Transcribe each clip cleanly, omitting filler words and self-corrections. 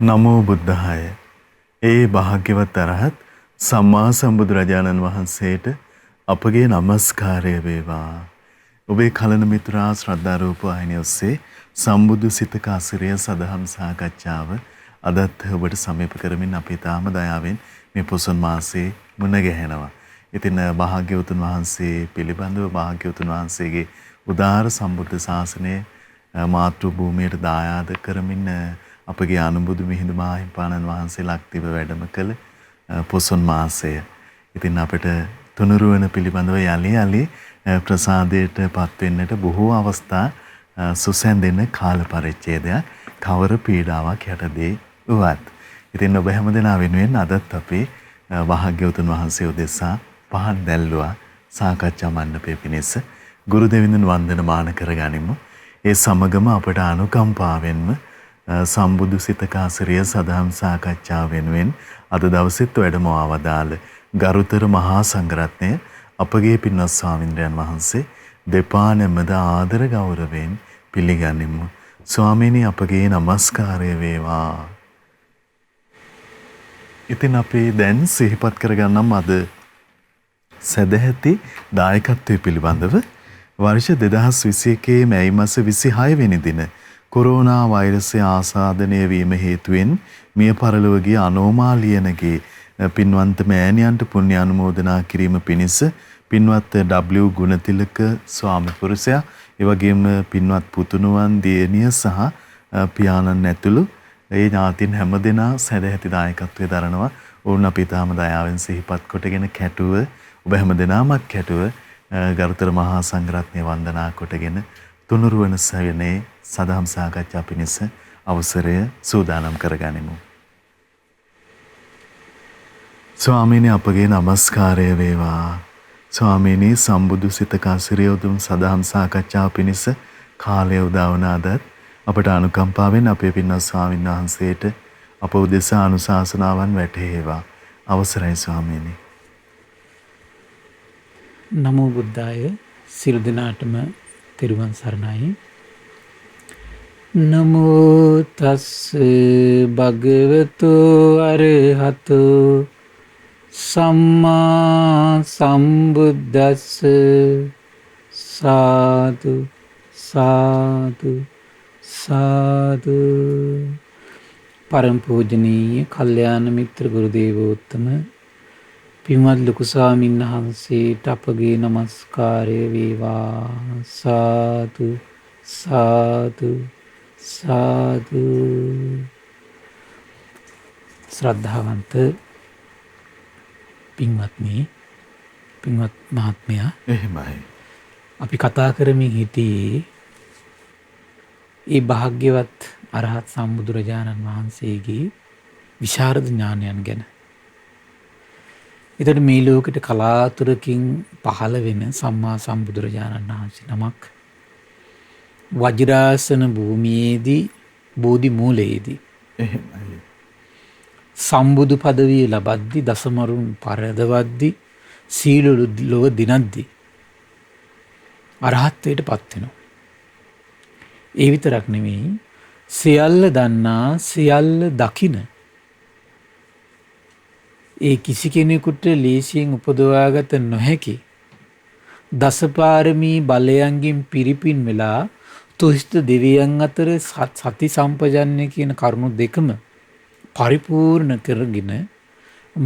නමෝ බුද්ධාය. ඒ භාග්‍යවත් අරහත් සම්මා සම්බුදුරජාණන් වහන්සේට අපගේ নমස්කාරය වේවා. ඔබේ කලන මිත්‍රා ශ්‍රද්ධා රූප ವಾಹಿನಿය ඔස්සේ සම්බුදු සිතක අසිරිය සදහම් සාකච්ඡාව අදත් ඔබට සමීප කරමින් අපි තාම දයාවෙන් මේ පොසොන් මාසයේ මුණ ගැහෙනවා. ඉතින් භාග්‍යවතුන් වහන්සේ පිළිබඳව භාග්‍යවතුන් වහන්සේගේ උදාාර සම්බුද්ධ ශාසනය මාතෘ භූමියට දායාද කරමින් අපගේ අනුබුදු මිහිඳු මාහිම්පාණන් වහන්සේ ලක්දිව වැඩම කළ පොසොන් මාසය. ඉතින් අපිට තුනුරුවන පිළිබඳව යලි ප්‍රසාදයට පත්වෙන්නට බොහෝ අවස්ථා සුසැඳෙන කාල පරිච්ඡේදයක් කවර පීඩාවක් යටදී වුවත්. ඉතින් ඔබ හැමදෙනා වෙනුවෙන් අදත් අපි භාග්‍යවතුන් වහන්සේ උදෙසා පහන් දැල්ලුවා සාකච්ඡා මණ්ඩපයේ පිණිස ගුරු දෙවිඳුන් වන්දනමාන කරගනිමු. ඒ සමගම අපට අනුකම්පාවෙන්ම සම්බුදු සිතකාසිරිය සදහම් සාකච්ඡා වෙනුවෙන් අද දවසෙත් වැඩම ආවදාළ ගරුතර මහා සංඝරත්නය අපගේ පින්වත් ස්වාමින්ද්‍රයන් වහන්සේ දෙපා නැමද ආදර ගෞරවයෙන් පිළිගනිමු. ස්වාමීනි අපගේ নমස්කාරය වේවා. ඉතින් අපි දැන් සිහිපත් කරගන්නම් අද සදැහැති දායකත්වයේ පිළිබඳව වර්ෂ 2021 මැයි මාස 26 වෙනි දින කොරෝනා වෛරසය ආසාදනය වීම හේතුවෙන් මිය පරලොව ගිය අනෝමා ලියනගේ පින්වන්ත මෑණියන්ට පුණ්‍ය අනුමෝදනා කිරීම පිණිස පින්වත් W ගුණතිලක ස්වාමි පුරුෂයා ඒ වගේම පින්වත් පුතුණුවන් දියණිය සහ පියාණන් ඇතුළු ඒ ඥාතින් හැමදෙනා සදැහැති දායකත්වයේ දරනවා. වුණ අපි තාම දයාවෙන් සිහිපත් කොටගෙන කැටුව ඔබ හැමදෙනාමත් කැටුව ගරුතර මහා සංඝරත්නය වන්දනා කොටගෙන තුනුරුවන සයනේ සදහම් සාකච්ඡා පිණිස අවසරය සූදානම් කරගනිමු. ස්වාමීනි අපගේ নমස්කාරය වේවා. ස්වාමීනි සම්බුදු සිතක අසිරිය උතුම් සදහම් සාකච්ඡා පිණිස කාලය උදා වුණ අදත් අපට අනුකම්පාවෙන් අපේ පින්වත් ස්වාමීන් වහන්සේට අප උදෙසා අනුශාසනාවන් වැටහෙවා. අවසරයි ස්වාමීනි. නමෝ බුද්ධාය. සියලු දෙනාටම තෙරුවන් සරණයි. නමෝ තස් භගවතු අරහතු සම්මා සම්බුද්දස්ස සාදු සාදු සාදු. පරම පූජනීය කල්යාණ මිත්‍ර ගුරු දේවෝත්තම පින්වත් ලොකු ස්වාමීන් වහන්සේට අපගේ নমස්කාරය වේවා. සාදු සාදු සාදු. ශ්‍රද්ධාවන්ත පින්වත්නි, පින්වත් මහත්මයා, එහෙමයි. අපි කතා කරමින් හිටියේ ඒ භාග්‍යවත් අරහත් සම්බුදුරජාණන් වහන්සේගේ විශාරද ඥානයන් ගැන. එතකොට මේ ලෝකෙට කලාතුරකින් පහළ වෙන සම්මා සම්බුදුරජාණන් වහන්සේ නමක් වජිරාසන භූමියේදී බෝධි මූලයේදී එහෙමයි. සම්බුදු පදවිය ලබද්දී දසමරුන් පරදවද්දී සීල ලොව දිනද්දී අරහත්ත්වයට පත් වෙනවා. ඒ විතරක් නෙමෙයි, සියල්ල දන්නා සියල්ල දකින ඒ කිසි කෙනෙකුට ලේසියෙන් උපදවාගත නොහැකි දසපාරමී බලයන්ගෙන් පිරිපින් වෙලා තුහිත දෙවියන් අතර සති සම්පජන්‍ය කියන කරුණු දෙකම පරිපූර්ණ කරගෙන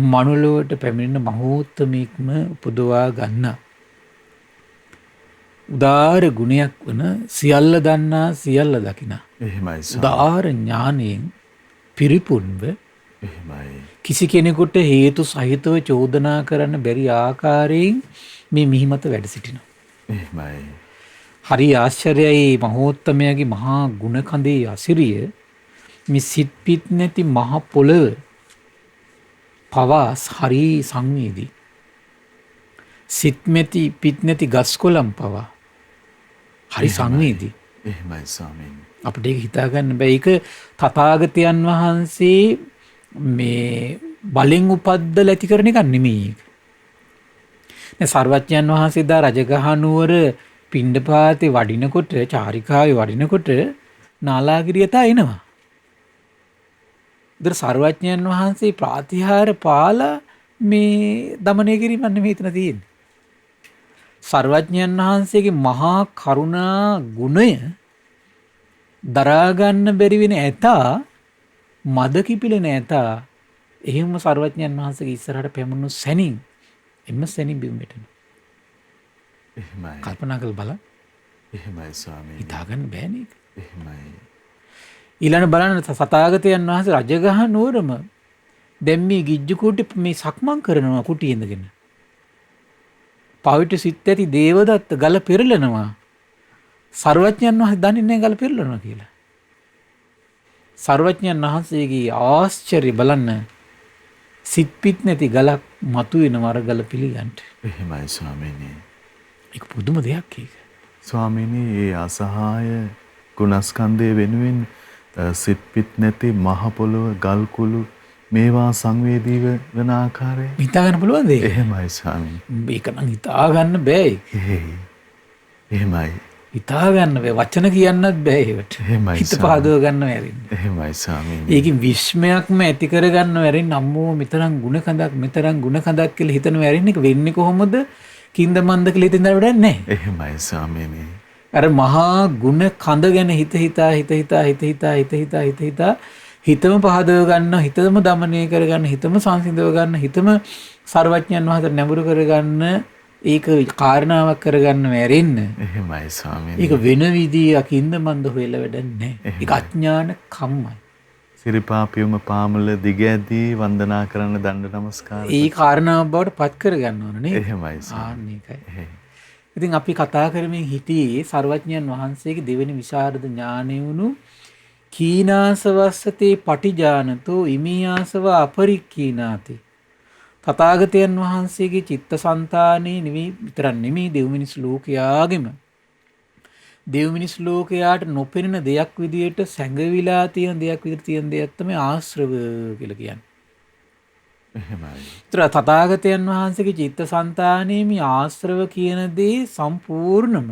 මනුලොවට පැමිණෙන මහෝත්තමීක්ම උපදවා ගන්න උදාර ගුණයක් වන සියල්ල දන්නා සියල්ල දකින එහෙමයි. උදාර ඥානයෙන් පිරිපුන්ව එහෙමයි. කිසි කෙනෙකුට හේතු සහිතව චෝදනා කරන්න බැරි ආකාරයෙන් මේ මිහිමත වැඩ සිටිනවා. එහෙමයි. හරි ආශ්චර්යයි මහෝත්තමයාගේ මහා ගුණ කඳේ අසිරිය මේ සිත් පිත් නැති මහ පොළව පවාස් හරි සංවේදී. සිත් මෙති පිත් නැති ගස් කොළන් පවා හරි සංවේදී. එහෙමයි ස්වාමීනි. අපිට ඒක හිතා ගන්න බෑ. ඒක තථාගතයන් වහන්සේ මේ බලෙන් උපද්දලා ඇති කරන එක නෙමෙයි. දැන් සර්වඥයන් වහන්සේ දා රජගහ නුවර පිණ්ඩපාතේ වඩිනකොට, චාරිකාවේ වඩිනකොට නාලාගිරියතා එනවා. ඒතර සර්වඥයන් වහන්සේ ප්‍රාතිහාර පාලා මේ දමනය කිරීමක් නෙමෙයි හිතන තියෙන්නේ. සර්වඥයන් වහන්සේගේ මහා කරුණා ගුණය දරා ගන්න බැරි වෙන ඇතා මද කිපිලෙන ඇතා එහෙම සර්වඥයන් වහන්සේගේ ඉස්සරහට පැමුණු සැනින් එම්ම සැනින් බිම් වැටෙනවා. එහෙමයි. කල්පනා කරලා බලන්න. එහෙමයි ස්වාමීනි. හිතා ගන්න බෑනේ ඒක. එහෙමයි. ඊළඟ බලන්න තථාගතයන් වහන්සේ රජගහ නුවරම දැන් මේ ගිජ්ජු කුටි මේ සක්මන් කරනවා කුටි ඉඳගෙන. පවිට සිත් ඇති දේවදත්ත ගල පෙරලනවා. සර්වඥයන් වහන්සේ දන්නේ නැහැ ගල පෙරලනවා කියලා. සර්වඥයන් වහන්සේගේ ආශ්චර්ය බලන්න සිත් පිට නැති ගලක් මතුවෙනවා අර ගල පිළිගන්න. එහෙමයි ස්වාමීනි. ඒක පුදුම දෙයක් ඒක. ස්වාමීනි ඒ අසහාය ගුණස්කන්ධය වෙනුවෙන් සිත් පිට නැති මහ පොළොව ගල් කුළු මේවා සංවේදීව වෙන ආකාරය හිතා ගන්න පුළුවන්ද ඒක? එහෙමයි ස්වාමීනි. ඒක නම් හිතා ගන්න බෑ. එහෙමයි. හිතා ගන්න බෑ. වචන කියන්නත් බෑ ඒකට. එහෙමයි. හිත පහදව ගන්න වැරෙන්නේ. එහෙමයි ස්වාමීනි. ඒකෙන් විශ්මයක්ම ඇති කර ගන්න වැරෙන්නේ අම්මෝ මෙතරම් ಗುಣ කඳක් කියලා හිතන වැරෙන්නේ. ඒක වෙන්නේ කොහොමද? කින්ද මන්ද කියලා හිතෙන් වැඩක් නැහැ. එහෙමයි ස්වාමීනි. අර මහා ගුණ කඳ ගැන හිතම පහදව ගන්න, හිතම දමනය කරගන්න, හිතම සංසිඳව ගන්න, හිතම සර්වඥයන් වහන්සේ නැඹුරු කරගන්න, ඒක කාරණාවක් කරගන්න වැරෙන්න. එහෙමයි ස්වාමීනි. ඒක වෙන විදියකින්ද මන්ද හොයලා වැඩක් නැහැ. ඒක අඥාන කම්මයි. සිරිපා පියුම පාමුල දිගැදී වන්දනා කරන්න දණ්ඩ නමස්කාර. ඒ කාරණාව බවට පත් කරගන්න ඕන නේද? එහෙමයි ස්වාමීනි. ඒකයි. ඉතින් අපි කතා කරමින් හිටියේ සර්වඥයන් වහන්සේගේ දෙවෙනි විශාරද ඥානය වුණු කීනාසවස්සතේ පටිජානතෝ ඉමියාසව අපරික්ඛීනාති. තථාගතයන් වහන්සේගේ චිත්තසංතානේ විතරක් නෙමෙයි දෙව් මිනිස් ලෝකයාගෙම දෙව් මිනිස් ලෝකයාට නොපෙනෙන දෙයක් විදියට සැඟවිලා තියෙන දෙයක් විදියට තියෙන දෙයක් තමයි ආශ්‍රව කියලා කියන්නේ. එහෙමයි. තථාගතයන් වහන්සේගේ චිත්තසංතානේ මේ ආශ්‍රව කියන දේ සම්පූර්ණම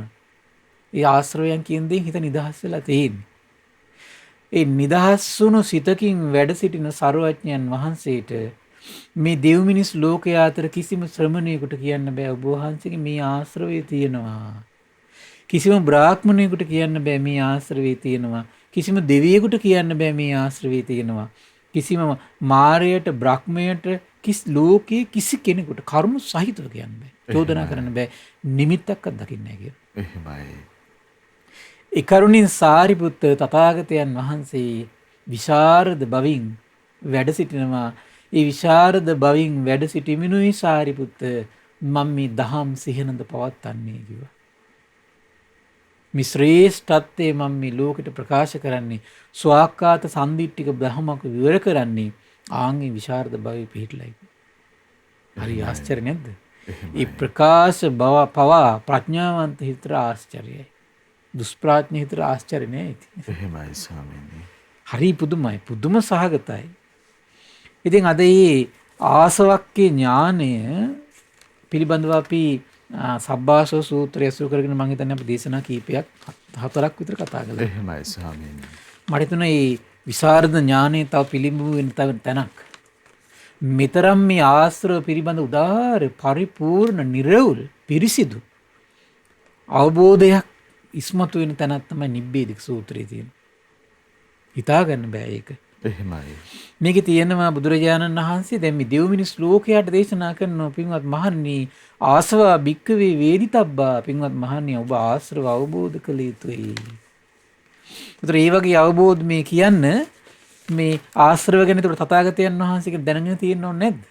ඒ ආශ්‍රවයන් කියන දේ හිත නිදහස් වෙලා තියෙන්නේ. ඒ නිදහස් වුණු සිතකින් වැඩ සිටින සර්වඥයන් වහන්සේට මේ දෙව් මිනිස් ලෝකයා අතර කිසිම ශ්‍රමණයෙකුට කියන්න බෑ ඔබ වහන්සේගේ මේ ආශ්‍රවය තියෙනවා. කිසිම බ්‍රාහ්මණයෙකුට කියන්න බෑ මේ ආශ්‍රවය තියෙනවා. කිසිම දෙවියෙකුට කියන්න බෑ මේ ආශ්‍රවය තියෙනවා. කිසිම මාරයට බ්‍රහ්මයට ලෝකයේ කිසි කෙනෙකුට කරුණු සහිතව කියන්න බෑ. චෝදනා කරන්න බෑ. නිමිත්තක්වත් දකින්න නැහැ කියලා. එහෙමයි. ඒ කරුණින් සාරිපුත්ත තථාගතයන් වහන්සේ විශාරද බවින් වැඩ සිටිනවා. ඒ විශාරද බවින් වැඩ සිටිමිනුයි සාරිපුත්ත මම මේ දහම් සිහිනඳ පවත්න්නේ කිව්වා. මේ ශ්‍රේෂ්ඨත්වයේ මම මේ ලෝකෙට ප්‍රකාශ කරන්නේ ස්වාක්කාත සම්දිට්ඨික බ්‍රහ්මක විවර කරන්නේ ආන්ගේ විශාරද භවයේ පිහිටලයි. හරි ආශ්චර්ය නේද? ඒ ප්‍රකාශ බව පවා ප්‍රඥාවන්ත හිතට ආශ්චර්යයි. දුෂ්ප්‍රඥ හිතට ආශ්චර්ය නෑ ඉතින්. එහෙමයි ස්වාමීනි. හරි පුදුමයි. පුදුම සහගතයි. ඉතින් අද මේ ආසවක්කේ ඥානය පිළිබඳව අපි සබ්බාසව සූත්‍රය අසුර කරගෙන මම හිතන්නේ අපි දේශනා කීපයක් 4ක් විතර කතා කළා. එහෙමයි ස්වාමීනි. මට හිතුණා මේ විසරද ඥානය තව පිළිඹු වෙන තැනක්. මෙතරම් මේ ආශ්‍රව පිළිබඳ උදාාර පරිපූර්ණ නිර්වෘල් පිරිසිදු අවබෝධයක් ඉස්මතු වෙන තැනක් තමයි නිබ්බේධික සූත්‍රයේ තියෙන්නේ. හිතා ගන්න බෑ ඒක. එහෙමයි. මේකේ තියෙනවා බුදුරජාණන් වහන්සේ දැන් මේ දෙව් මිනිස් ලෝකයට දේශනා කරන පින්වත් මහණනි ආසවා භික්කවේ වේදිතබ්බා පින්වත් මහණනි ඔබ ආශ්‍රව අවබෝධ කළ යුතුයි. ඒතර ඒ වගේ අවබෝධ මේ කියන්න මේ ආශ්‍රව ගැන ඒතර තථාගතයන් වහන්සේගේ දැනගෙන තියෙන්න ඕනේ නැද්ද?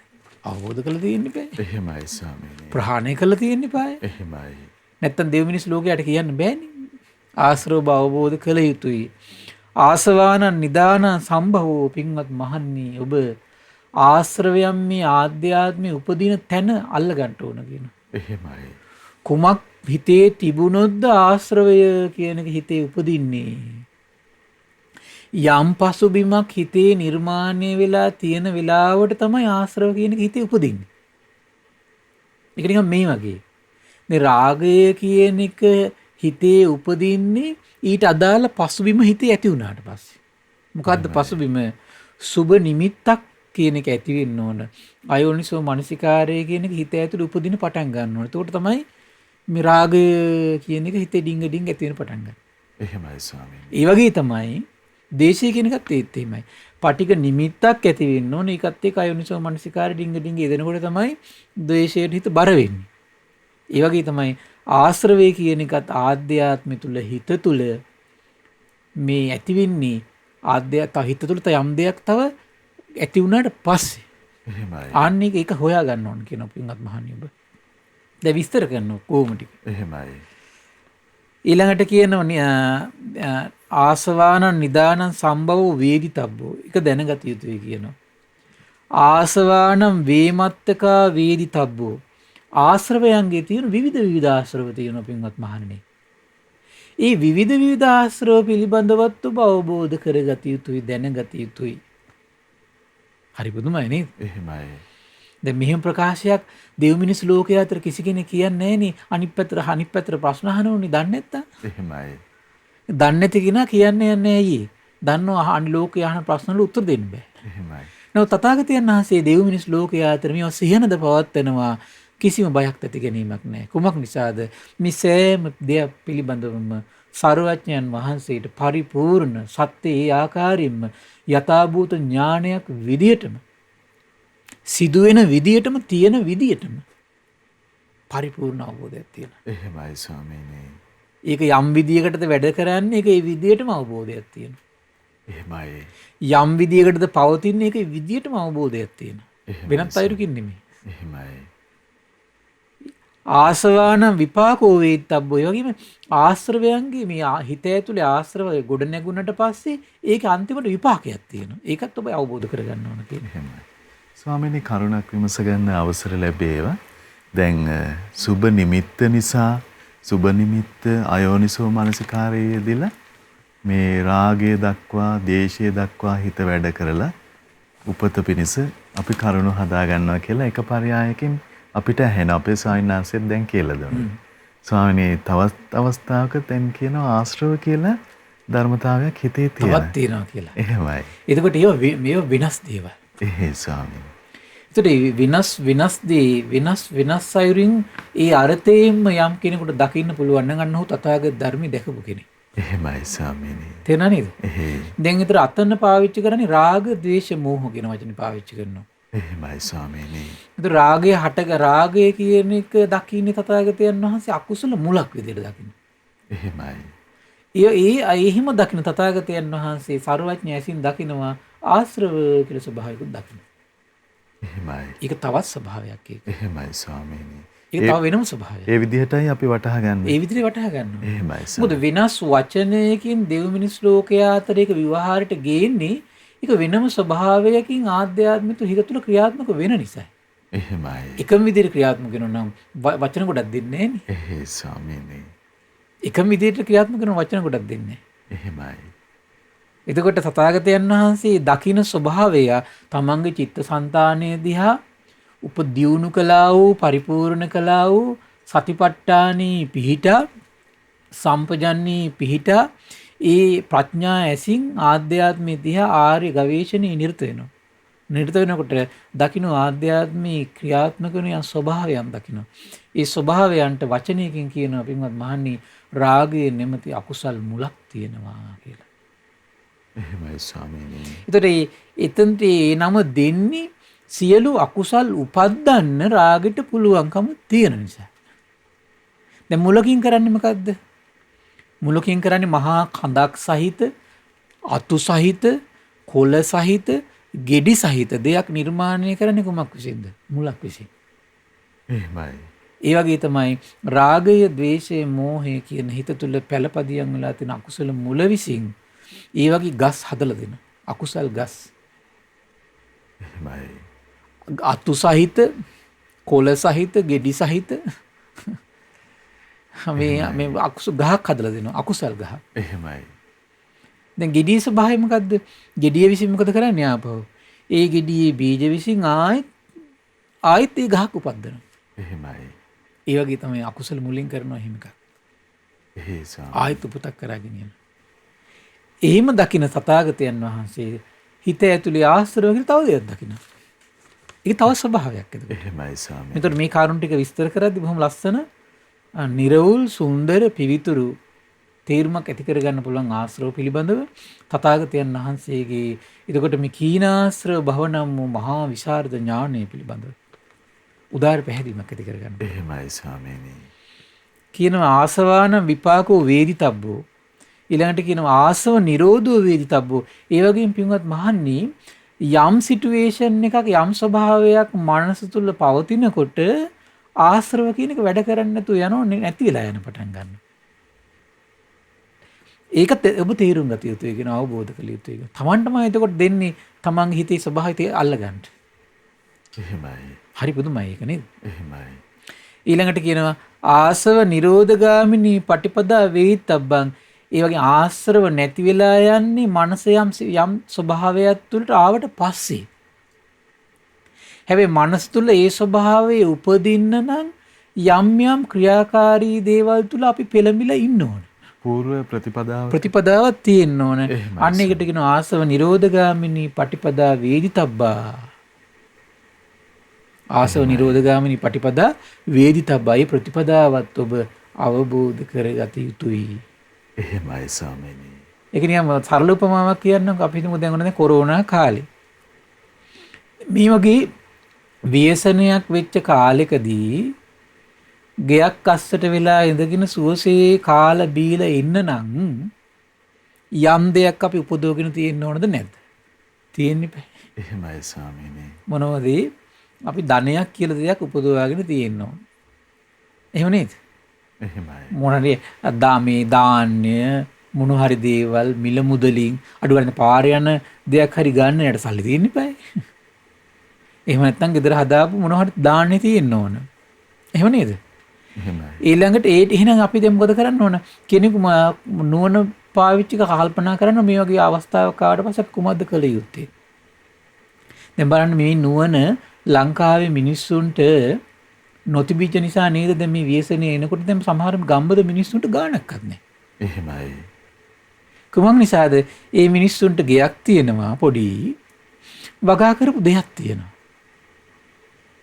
අවබෝධ කළ තියෙන්න බෑ. එහෙමයි ස්වාමීනි. ප්‍රහාණය කළ තියෙන්න බෑ. එහෙමයි. නැත්තම් දෙව් මිනිස් ලෝකයට කියන්න බෑනේ. ආශ්‍රව අවබෝධ කළ යුතුයි. ආසවාන නිදාන සම්භවෝ පින්වත් මහන්නි ඔබ ආශ්‍රවයන් මේ ආධ්‍යාත්මයේ උපදින තැන අල්ල ගන්න ඕන කියනවා. එහෙමයි. කුමක් හිතේ තිබුණොත්ද ආශ්‍රවය කියන එක හිතේ උපදින්නේ. යම් පසුබිමක් හිතේ නිර්මාණය වෙලා තියෙන වෙලාවට තමයි ආශ්‍රව කියන එක හිතේ උපදින්නේ. ඒක නිකන් මේ වගේ. මේ රාගය කියන එක හිතේ උපදින්නේ ඊට අදාළ පසුබිම හිතේ ඇති වුණාට පස්සේ. මොකද්ද පසුබිම? සුබ නිමිත්තක් කියන එක ඇති වෙන්න ඕන. අයෝනිසෝ මනසිකාරය කියන එක හිත ඇතුළේ උපදින පටන් ගන්න ඕන. එතකොට තමයි මේ රාගය කියන එක හිතේ ඩිංග ඩිංග ඇති වෙන පටන් ගන්න. එහෙමයි ස්වාමීනි. ඒ වගේ තමයි දේශය කියන එකත් ඒත් එහෙමයි. පටික නිමිත්තක් ඇති වෙන්න ඕන. ඒකත් එක්ක අයෝනිසෝ මනසිකාරය ඩිංග ඩිංග එදෙනකොට තමයි ද්වේෂයට හිත බර වෙන්නේ. ඒ වගේ තමයි ආශ්‍රවය කියන එකත් ආධ්‍යාත්මය තුල හිත තුල මේ ඇති වෙන්නේ හිත තුල යම් දෙයක් තව ඇති වුණාට පස්සේ එහෙමයි. ආන්න ඒක හොයා ගන්න ඕන කියන පින්වත් මහණිය ඔබ. දැන් විස්තර කරනවා කොහොම ටික. එහෙමයි. ඊළඟට කියනවා ආසවාන නිදානං සම්භවෝ වේදිතබ්බෝ. ඒක දැනගත යුතුයි කියනවා. ආසවානම් වේමත්තකා වේදිතබ්බෝ. ආශ්‍රවයන්ගේ තියෙන විවිධ ආශ්‍රව තියෙනවා පින්වත් මහණෙනි. ඒ විවිධ ආශ්‍රව පිළිබඳවත් ඔබ අවබෝධ කරගත යුතුයි, දැනගත යුතුයි. හරි පුදුමයි නේද? එහෙමයි. දැන් මෙහෙම ප්‍රකාශයක් දෙව් මිනිස් ලෝකයේ අතර කිසි කෙනෙක් කියන්නේ නැහැ නේ. අනිත් පැත්තට ප්‍රශ්න අහනෝනේ දන්නේ නැත්තම්. එහෙමයි. දන්නේ නැති කෙනා කියන්නේ නැහැ අයියේ. දන්නවා අනිත් ලෝකයේ අහන ප්‍රශ්න වල උත්තර දෙන්න බෑ. එහෙමයි. නමුත් තථාගතයන් වහන්සේ දෙව් මිනිස් ලෝකයේ අතර මේවා සිහිනද පවත්වනවා. කිසිම බයක් ඇති ගැනීමක් නැහැ. කුමක් නිසාද? මේ සෑම දෙයක් පිළිබඳවම සර්වඥයන් වහන්සේට පරිපූර්ණ සත්‍ය ඒ ආකාරයෙන්ම යථාභූත ඥානයක් විදියටම සිදුවෙන විදියටම තියෙන විදියටම පරිපූර්ණ අවබෝධයක් තියෙනවා. එහෙමයි ස්වාමීනි. ඒක යම් විදියකටද වැඩ කරන්නේ ඒක ඒ විදියටම අවබෝධයක් තියෙනවා. එහෙමයි. යම් විදියකටද පවතින්නේ ඒක ඒ විදියටම අවබෝධයක් තියෙනවා. වෙනත් අයුරකින් නෙමෙයි. එහෙමයි. ආසවානම් විපාකෝ වේත්තබ්බෝ. ඒ වගේම ආශ්‍රවයන්ගේ මේ හිත ඇතුලේ ආශ්‍රව ගොඩ නැගුණට පස්සේ ඒක අන්තිමට විපාකයක් තියෙනවා. ඒකත් ඔබ අවබෝධ කරගන්න ඕන තියෙනවා. එහෙමයි. ස්වාමීනි කරුණක් විමස ගන්න අවසර ලැබේවා. දැන් සුබ නිමිත්ත නිසා සුබ නිමිත්ත අයෝනිසෝ මනසිකාරයේ යෙදিলা මේ රාගය දක්වා, දේශය දක්වා හිත වැඩ කරලා උපත පිණිස අපි කරුණු හදා ගන්නවා කියලා එක පරයයකින් අපිට ඇහෙන අපේ ස්වාමීනාංශයෙන් දැන් කියලා දුන්නා. ස්වාමිනේ තවත් අවස්ථාවක දැන් කියනවා ආශ්‍රව කියලා ධර්මතාවයක් හිතේ තියෙනවා. තවත් තියෙනවා කියලා. එහෙමයි. එතකොට මේව වෙනස් දේවල්. එහෙයි ස්වාමීනි. එතකොට වෙනස් අයුරින් ඒ අර්ථයෙන්ම යම් කෙනෙකුට දකින්න පුළුවන් නම් අන්න ඔහු තථාගත ධර්මයේ දැකපු කෙනෙක්. එහෙමයි ස්වාමීනි. තේරුණා නේද? එහෙයි. දැන් ඊතර අතන පාවිච්චි කරන්නේ රාග, ද්වේෂ, මෝහ කියන වචනේ පාවිච්චි කරනවා. එහෙමයි ස්වාමීනි. ඒතර රාගය කියන එක දකින්නේ තථාගතයන් වහන්සේ අකුසල මුලක් විදිහට දකින්න. එහෙමයි. එහෙම දකින්න තථාගතයන් වහන්සේ සර්වඥ ඇසින් දකිනවා ආශ්‍රව කියලා ස්වභාවයකුත් දකින්න. එහෙමයි. ඒක තවත් ස්වභාවයක් ඒක. එහෙමයි ස්වාමීනි. ඒක තව වෙනම ස්වභාවයක්. ඒ විදිහටයි අපි වටහා ගන්න. ඒ විදිහට වටහා ගන්නවා. එහෙමයි. මොකද වෙනස් වචනයකින් දෙව් මිනිස් ලෝකයා අතර ඒක විවහාරයට ගේන්නේ ඒක වෙනම ස්වභාවයකින් ආධ්‍යාත්මික හිත තුළ ක්‍රියාත්මක වෙන නිසා. එහෙමයි. එකම විදිහට ක්‍රියාත්මක වෙනවා නම් වචන ගොඩක් දෙන්නේ නැහැ නේ. එහෙයි ස්වාමීනි. එකම විදිහට ක්‍රියාත්මක කරන වචන ගොඩක් දෙන්නේ නැහැ. එහෙමයි. එතකොට තථාගතයන් වහන්සේ දකින්න ස්වභාවය තමන්ගේ චිත්තසංතානය දිහා උපදියුණු කළා වූ පරිපූර්ණ කළා වූ සතිපට්ඨානී පිහිටා සම්පජන්නී පිහිටා ඒ ප්‍රඥා ඇසින් ආධ්‍යාත්මයේ දිහා ආර්ය ගවේෂණයේ නිරත වෙනවා. නිරත වෙනකොට දකින්න ආධ්‍යාත්මී ක්‍රියාත්මක වෙන ස්වභාවයන් දකින්න. ඒ ස්වභාවයන්ට වචනයකින් කියනවා පින්වත් මහන්නි රාගයේ නැමැති අකුසල් මුලක් තියෙනවා කියලා. එහෙමයි ස්වාමීනි. එතනට ඒ නම දෙන්නේ සියලු අකුසල් උපද්දන්න රාගෙට පුළුවන්කම තියෙන නිසා. දැන් මුලකින් කරන්නේ මොකද්ද? මුලකින් කරන්නේ මහා කඳක් සහිත, අතු සහිත, කොළ සහිත, ගෙඩි සහිත දෙයක් නිර්මාණය කරන්නේ කුමක් විසින්ද? මුලක් විසින්. එහෙමයි. ඒ වගේ තමයි රාගය, ද්වේෂය, මෝහය කියන හිත තුළ පළපදියම් වෙලා තියෙන අකුසල මුල විසින් ඒ වගේ ගස් හදලා දෙන අකුසල් ගස්. එහෙමයි. අතු සහිත, කොළ සහිත, ගෙඩි සහිත මේ අකුසල ගහක් හදලා දෙනවා. අකුසල් ගහ. එහෙමයි. දැන් ගෙඩියේ ස්වභාවය මොකද්ද? ගෙඩිය විසින් මොකද කරන්නේ ආපහු? ඒ ගෙඩියේ බීජ විසින් ආයෙත් ඒ ගහක් උපද්දනවා. එහෙමයි. ඒ වගේ තමයි අකුසල මුලින් කරනවා එහෙම එකක්. එහෙයි ස්වාමීනි. ආයෙත් උපතක් කරගෙන යනවා. එහෙම දකින තථාගතයන් වහන්සේ හිත ඇතුලේ ආශ්‍රව කියලා තව දෙයක් දකිනවා. ඒක තව ස්වභාවයක් එතකොට. එහෙමයි ස්වාමීනි. මෙතකොට මේ කාරණු ටික විස්තර කරද්දී බොහොම ලස්සන නිර්වුල් සුන්දර පිවිතුරු තේරුමක් ඇති කරගන්න පුළුවන් ආශ්‍රව පිළිබඳව තථාගතයන් වහන්සේගේ එතකොට මේ කීනාශ්‍රව භවනම් වූ මහා විශාරද ඥානය පිළිබඳව උදාර පැහැදීමක් ඇති කරගන්න. එහෙමයි ස්වාමීනි. කියනවා ආසවාන විපාකෝ වේදිතබ්බෝ ඊළඟට කියනවා ආසව නිරෝධෝ වේදිතබ්බෝ. ඒ වගේම පින්වත් මහන්නි යම් සිටුේෂන් එකක් යම් ස්වභාවයක් මනස තුල පවතිනකොට ආශ්‍රව කියන එක වැඩ කරන්නේ නැතුව යනෝ නැති වෙලා යන පටන් ගන්නවා. ඒක ඔබ තේරුම් ගත යුතුයි කියන අවබෝධ කළ යුතුයි. තමන්ටම එතකොට දෙන්නේ තමන්ගේ හිතේ ස්වභාවය අල්ලගන්න. එහෙමයි. හරි පුදුමයි ඒක නේද? එහෙමයි. ඊළඟට කියනවා ආසව නිරෝධගාමිනී පටිපදා වේිතබ්බං. ඒ වගේ ආශ්‍රව නැති වෙලා යන්නේ මනස යම් ස්වභාවයක් තුළට ආවට පස්සේ. හැබැයි මනස තුළ ඒ ස්වභාවයේ උපදින්න නම් යම් යම් ක්‍රියාකාරී දේවල් තුළ අපි පෙළඹිලා ඉන්න ඕන. పూర్ව ප්‍රතිපදාවක් තියෙන්න ඕන. අන්න ඒකට කියනවා ආසව නිරෝධගාමිනී පටිපදා වේදිතබ්බා. ආසව නිරෝධගාමිනී පටිපදා වේදිතබ්බා. ඒ ප්‍රතිපදාවත් ඔබ අවබෝධ කරගත යුතුයි. එහෙමයි ස්වාමීනි. ඒක නිකම් සරල උපමාවක් කියන්නම්කෝ. අපි හිතමු දැන් ඔන්න කොරෝනා කාලේ. මේ වගේ ව්‍යසනයක් වෙච්ච කාලෙකදී ගෙයක් අස්සට වෙලා ඉඳගෙන සුවසේ කාලා බීලා ඉන්න නම් යම් දෙයක් අපි උපදවගෙන තියෙන්න ඕනද නැද්ද? තියෙන්නේ බෑ. එහෙමයි ස්වාමීනි. මොනවද? අපි ධනයක් කියලා දෙයක් උපදවාගෙන තියෙන්න ඕන. එහෙම නේද? එහෙමයි. මොනරි මේ දාන්‍ය මොන හරි දේවල් මිල මුදලින් අඩුවරන පාර යන දෙයක් හරි ගන්න යට සල්ලි තියෙන්න බෑ. එහෙම නැත්නම් ගෙදර හදාපු මොන හරි දාන්නේ තියෙන්න ඕන. එහෙම නේද? එහෙමයි. ඊළඟට එහෙනම් අපි දැන් මොකද කරන්න ඕන? කෙනෙකු නුවණ පාවිච්චි කල්පනා කරන මේ වගේ අවස්ථාවක් ආවට පස්සේ අපි කුමක්ද කළ යුත්තේ? දැන් බලන්න මේ නුවණ ලංකාවේ මිනිස්සුන්ට නොතිබිච්ච නිසා නේද දැන් මේ ව්‍යසනය එනකොට දැන් සමහර ගම්බද මිනිස්සුන්ට ගාණක්වත් නැහැ. එහෙමයි. කුමක් නිසාද? ඒ මිනිස්සුන්ට ගෙයක් තියෙනවා පොඩි වගා කරපු දෙයක් තියෙනවා.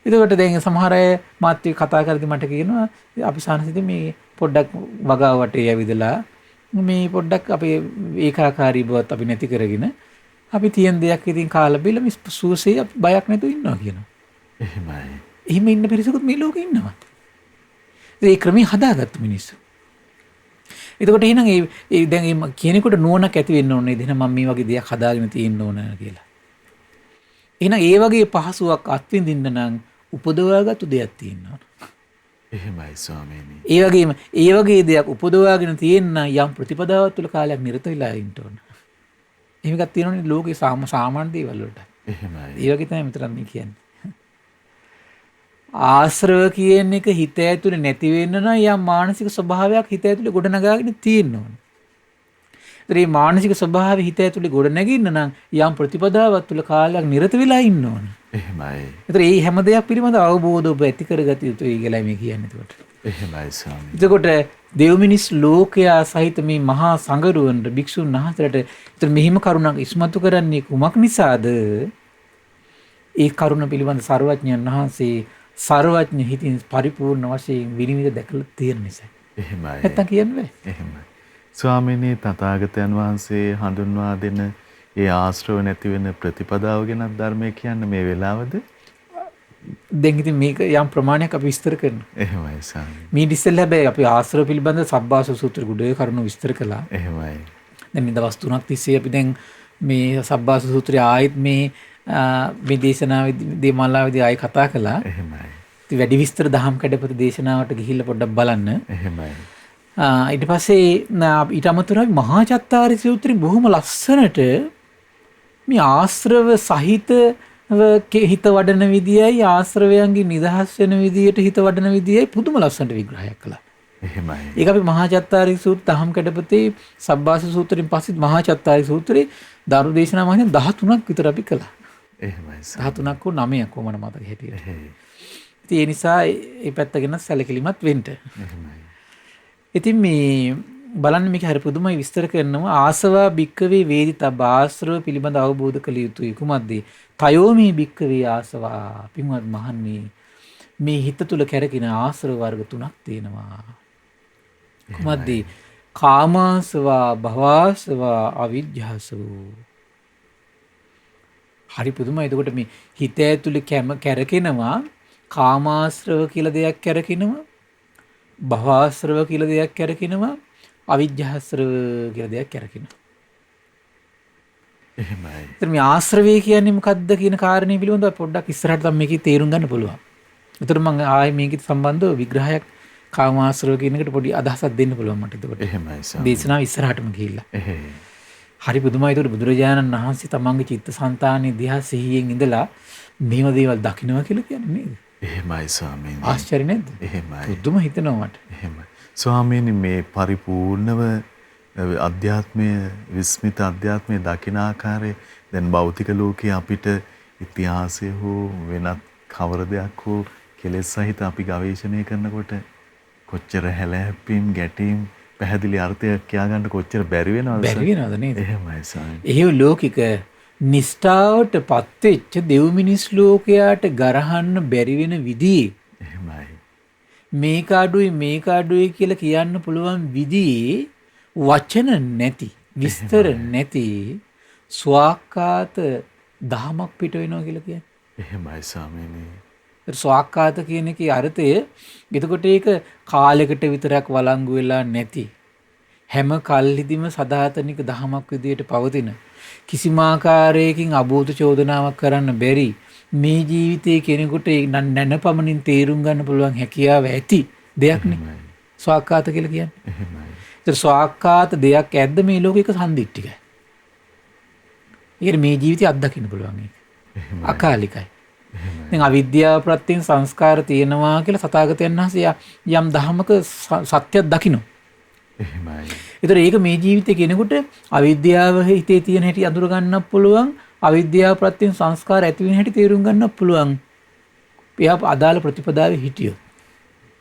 එතකොට දැන් සමහර අය මාත් එක්ක කතා කරද්දි මට කියනවා අපි සානසිත මේ පොඩ්ඩක් වගාව වටේ ඇවිදලා මේ පොඩ්ඩක් අපේ ඒකාකාරී බවත් අපි නැති කරගෙන අපි තියෙන දෙයක් ඉතින් කාලා බිල මේ සුවසේ අපි බයක් නැතුව ඉන්නවා කියනවා. එහෙමයි. එහෙම ඉන්න පිරිසකුත් මේ ලෝකේ ඉන්නවා. ඒ ක්‍රමී හදාගත්ත මිනිස්සු. එතකොට එහෙනම් ඒ දැන් මේ කෙනෙකුට නුවණක් ඇති වෙන්න ඕනේ නේද? එහෙනම් මම මේ වගේ දෙයක් හදාගෙන තියෙන්න ඕන කියලා. එහෙනම් ඒ වගේ පහසුවක් අත්විඳින්න නම් උපදවාගත්තු දෙයක් තියෙනවා. එහෙමයි ස්වාමීනි. ඒ වගේ දෙයක් උපදවාගෙන තියෙන්න යම් ප්‍රතිපදාවක් තුළ කාලයක් නිරත වෙලා ඉන්න ඕන. එහෙම එකක් තියෙනවනේ ලෝකේ සාමාන්‍ය දේවල් වලට. එහෙමයි. ඒ වගේ තමයි මෙතන මේ කියන්නේ. ආශ්‍රව කියන එක හිත ඇතුලේ නැති වෙන්න නම් යම් මානසික ස්වභාවයක් හිත ඇතුලේ ගොඩනගාගෙන තියෙන්න ඕන. ඒ මානසික ස්වභාවය හිත ඇතුලේ ගොඩනගින්න නම් යම් ප්‍රතිපදාවක් තුළ කාලයක් නිරත වෙලා ඉන්න ඕන. එහෙමයි. ඒතර මේ හැම දෙයක් පිළිබඳ අවබෝධ ඔබ ඇති කරගත යුතුයි කියලා මේ කියන්නේ එතකොට. එහෙමයි ස්වාමීනි. එතකොට දෙව් මිනිස් ලෝකයා සහිත මේ මහා සංගරුවන්ට භික්ෂුන් වහන්සේලාට එතන මෙහිම කරුණක් ඉස්මතු කරන්නේ කුමක් නිසාද? ඒ කරුණ පිළිබඳ සර්වඥයන් වහන්සේ සර්වඥ හිතින් පරිපූර්ණ වශයෙන් විනිවිද දැකලා තියෙන නිසා. එහෙමයි. නැත්තම් කියන්නේ එහෙමයි. ස්වාමීනි තථාගතයන් වහන්සේ හඳුන්වා දෙන ඒ ආශ්‍රව නැති වෙන ප්‍රතිපදාව ගැන ධර්මයේ කියන්නේ මේ වෙලාවද? දැන් ඉතින් මේක යම් ප්‍රමාණයක් අපි විස්තර කරනවා. එහෙමයි ස්වාමීනි. මේ ඉස්සෙල්ලා හැබැයි අපි ආශ්‍රව පිළිබඳ සබ්බාස සූත්‍ර ගුඩේ කරුණු විස්තර කළා. එහෙමයි. දැන් මේ දවස් 3ක් තිස්සේ අපි දැන් මේ සබ්බාස සූත්‍රය ආයෙත් මේ දේශනාවේදී දේමාලාවේදී ආයෙ කතා කළා. එහෙමයි. ඉතින් වැඩි විස්තර දහම් කැඩපත දේශනාවට ගිහිල්ලා පොඩ්ඩක් බලන්න. එහෙමයි. ඊට පස්සේ ඊට අමතරව මහා චත්තාරි සූත්‍රයේ බොහොම ලස්සනට මේ ආශ්‍රව සහිත හිත වඩන විදියයි ආශ්‍රවයන්ගේ නිදහස් වෙන විදියට හිත වඩන විදියයි පුදුම ලස්සනට විග්‍රහයක් කළා. එහෙමයි. ඒක අපි මහා චත්තාරි සූත්‍ර දහම් කැඩපතේ සබ්බාස සූත්‍රයෙන් පස්සේ මහා චත්තාරි සූත්‍රේ ධර්ම දේශනා මහින් 13ක් විතර අපි කළා. එහෙමයි. 13ක් හෝ 9ක් කොමන මතක හැටියට. එහෙයි. ඉතින් ඒ නිසා මේ පැත්ත ගැන සැලකිලිමත් වෙන්න. එහෙමයි. ඉතින් මේ බලන්න මේක හරි පුදුමයි විස්තර කරනවා ආසවා භික්කවේ වේදිතබ්බ ආශ්‍රව පිළිබඳ අවබෝධ කළ යුතුයි කුමක්දී තයෝ මේ භික්කවේ ආසවා පින්වත් මහන්නේ මේ හිත තුල කැරකින ආශ්‍රව වර්ග තුනක් තියෙනවා කුමක්දී කාමාසවා භවාසවා අවිජ්ජාසවා හරි පුදුමයි එතකොට මේ හිත ඇතුලේ කැරකෙනවා කාමාශ්‍රව කියලා දෙයක් කැරකිනවා භවආශ්‍රව කියලා දෙයක් කැරකිනවා අවිජ්ජාශ්‍රව කියලා දෙයක් කැරකිනවා. එහෙමයි. ඒතර මේ ආශ්‍රවය කියන්නේ මොකක්ද කියන කාරණේ පිළිබඳව පොඩ්ඩක් ඉස්සරහට තමයි මේකේ තේරුම් ගන්න පුළුවන්. ඒතර මම ආයේ මේකෙත් සම්බන්ධව විග්‍රහයක් කාමාශ්‍රව කියන එකට පොඩි අදහසක් දෙන්න පුළුවන් මට එතකොට. එහෙමයි සර්. දේශනාව ඉස්සරහටම ගිහිල්ලා. එහෙයි. හරි පුදුමයි ඒතර බුදුරජාණන් වහන්සේ තමන්ගේ චිත්තසංතානයේ දිහා සිහියෙන් ඉඳලා මේව දේවල් දකින්නවා කියලා කියන්නේ නේද? එහෙමයි ස්වාමීනි. ආශ්චර්ය නේද? එහෙමයි. පුදුම හිතෙනවා මට. එහෙමයි. ස්වාමීනි මේ පරිපූර්ණව අධ්‍යාත්මය විස්මිත අධ්‍යාත්මය දකින ආකාරය දැන් භෞතික ලෝකයේ අපිට ඉතිහාසය හෝ වෙනත් කවර දෙයක් හෝ කෙලෙස් සහිත අපි ගවේෂණය කරනකොට කොච්චර හැලහැප්පීම් ගැටීම් පැහැදිලි අර්ථයක් කියා ගන්න කොච්චර බැරි වෙනවද? බැරි වෙනවද නේද? එහෙමයි ස්වාමීනි. එහෙම ලෞකික නිෂ්ඨාවට පත්වෙච්ච දෙව් මිනිස් ලෝකයාට ගරහන්න බැරි වෙන විදිහේ එහෙමයි. මේක අඩුයි කියලා කියන්න පුළුවන් විදිහේ වචන නැති විස්තර නැති ස්වාක්කාත දහමක් පිට වෙනවා කියලා කියන්නේ. එහෙමයි ස්වාමීනි. ස්වාක්කාත කියන එකේ අර්ථය එතකොට ඒක කාලයකට විතරක් වළංගු වෙලා නැති හැම කල්හිදීම සදාතනික දහමක් විදියට පවතින කිසිම ආකාරයකින් අභූත චෝදනාවක් කරන්න බැරි මේ ජීවිතයේ කෙනෙකුට නැනපමණින් තේරුම් ගන්න පුළුවන් හැකියාව ඇති දෙයක් නේ ස්වාක්කාත කියලා කියන්නේ. එහෙමයි. ඒතර ස්වාක්කාත දෙයක් ඇද්ද මේ ලෝකෙක සම්දිට්ඨිකයි. ඒකට මේ ජීවිතය අත්දකින්න පුළුවන් ඒක. අකාලිකයි. දැන් අවිද්‍යාව ප්‍රත්‍යයෙන් සංස්කාර තියෙනවා කියලා තථාගතයන් වහන්සේ යම් දහමක සත්‍යයක් දකින්න. එහෙමයි. ඒතර ඒක මේ ජීවිතේ කෙනෙකුට අවිද්‍යාව හිතේ තියෙන හැටි අඳුර ගන්නත් පුළුවන්. අවිද්‍යාව ප්‍රත්‍යයෙන් සංස්කාර ඇති වෙන හැටි තේරුම් ගන්නත් පුළුවන්. එයා අදාළ ප්‍රතිපදාවේ හිටියොත්.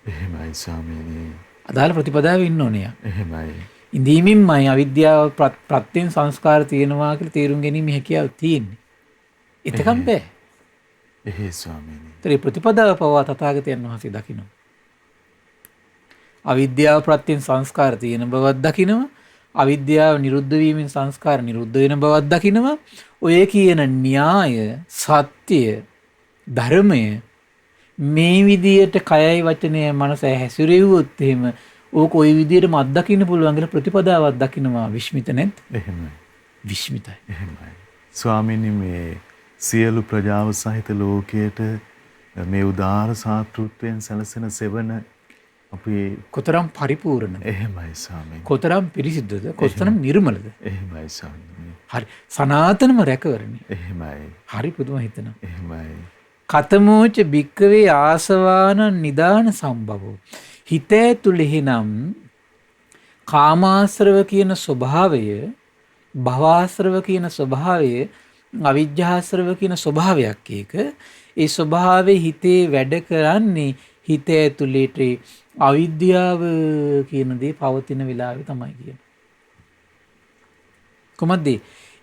එහෙමයි ස්වාමීනි. අදාළ ප්‍රතිපදාවේ ඉන්න ඕනේ යා. එහෙමයි. ඉඳීමින්මයි අවිද්‍යාව ප්‍රත්‍යයෙන් සංස්කාර තියෙනවා කියලා තේරුම් ගැනීම හැකියාව තියෙන්නේ. එතකම් බෑ. එහෙයි ස්වාමීනි. ඒතර ප්‍රතිපදාව පවා තථාගතයන් වහන්සේ දකින්න. අවිද්‍යාව ප්‍රත්‍යයෙන් සංස්කාර තියෙන බවක් දකිනවා. අවිද්‍යාව නිරුද්ධ වීමෙන් සංස්කාර නිරුද්ධ වෙන බවක් දකිනවා. ඔය කියන න්‍යාය, සත්‍ය, ධර්මය මේ විදියට කයයි වචනයයි මනසයි හැසිරෙව්වොත් එහෙම ඕක ওই විදියටම අත්දකින්න පුළුවන් කියලා ප්‍රතිපදාවක් දකින්නවා. විශ්මිත නැද්ද? එහෙමයි. විශ්මිතයි. එහෙමයි. ස්වාමීනි මේ සියලු ප්‍රජාව සහිත ලෝකයට මේ උදාාර සාතෘත්වයෙන් සැලසෙන සෙවන අපි කොතරම් පරිපූර්ණද? එහෙමයි ස්වාමීනි. කොතරම් පිරිසිදුද? කොතරම් නිර්මලද? එහෙමයි ස්වාමීනි. හරි. සනාතනම රැකවරණේ. එහෙමයි. හරි පුදුම හිතනවා. එහෙමයි. කතමෝච භික්කවේ ආසවාන නිදාන සම්භවෝ. හිත ඇතුළේ එනම් කාමාශ්‍රව කියන ස්වභාවය, භවආශ්‍රව කියන ස්වභාවය, අවිජ්ජාශ්‍රව කියන ස්වභාවයක් ඒක. ඒ ස්වභාවයේ හිතේ වැඩ කරන්නේ හිත ඇතුළේට අවිද්‍යාව කියන දේ පවතින වෙලාවේ තමයි කියන්නේ. කොහොමද?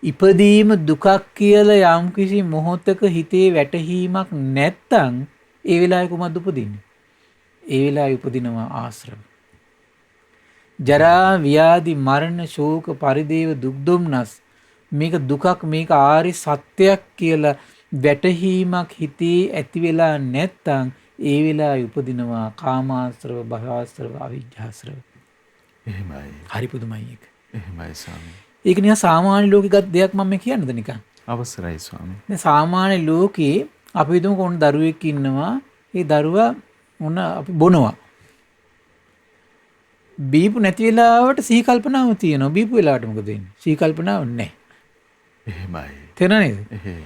ඉපදීම දුකක් කියලා යම් කිසි මොහොතක හිතේ වැටහීමක් නැත්තම් ඒ වෙලාවේ කොහොමද උපදින්නේ? ඒ වෙලාවේ උපදිනවා ආශ්‍රව. ජරා ව්‍යාධි මරණ ශෝක පරිදේව දුක් දුම්නස් මේක දුකක් මේක ආරි සත්‍යයක් කියලා වැටහීමක් හිතේ ඇති වෙලා නැත්තම් ඒ වෙලාවේ උපදිනවා කාමාශ්‍රව භවආශ්‍රව අවිජ්ජාශ්‍රව. එහෙමයි. හරි පුදුමයි ඒක. එහෙමයි ස්වාමී. ඒක නිකන් සාමාන්‍ය ලෝකෙක දෙයක් මම කියන්නද නිකන්. අවසරයි ස්වාමී. දැන් සාමාන්‍ය ලෝකේ අපි හිතමු කොහොම දරුවෙක් ඉන්නවා. ඒ දරුවා මොන අපි බොනවා. බීපු නැති වෙලාවට සිහි කල්පනාව තියෙනවා. බීපු වෙලාවට මොකද වෙන්නේ? සිහි කල්පනාව නැහැ. එහෙමයි. තේරෙනව නේද? එහෙයි.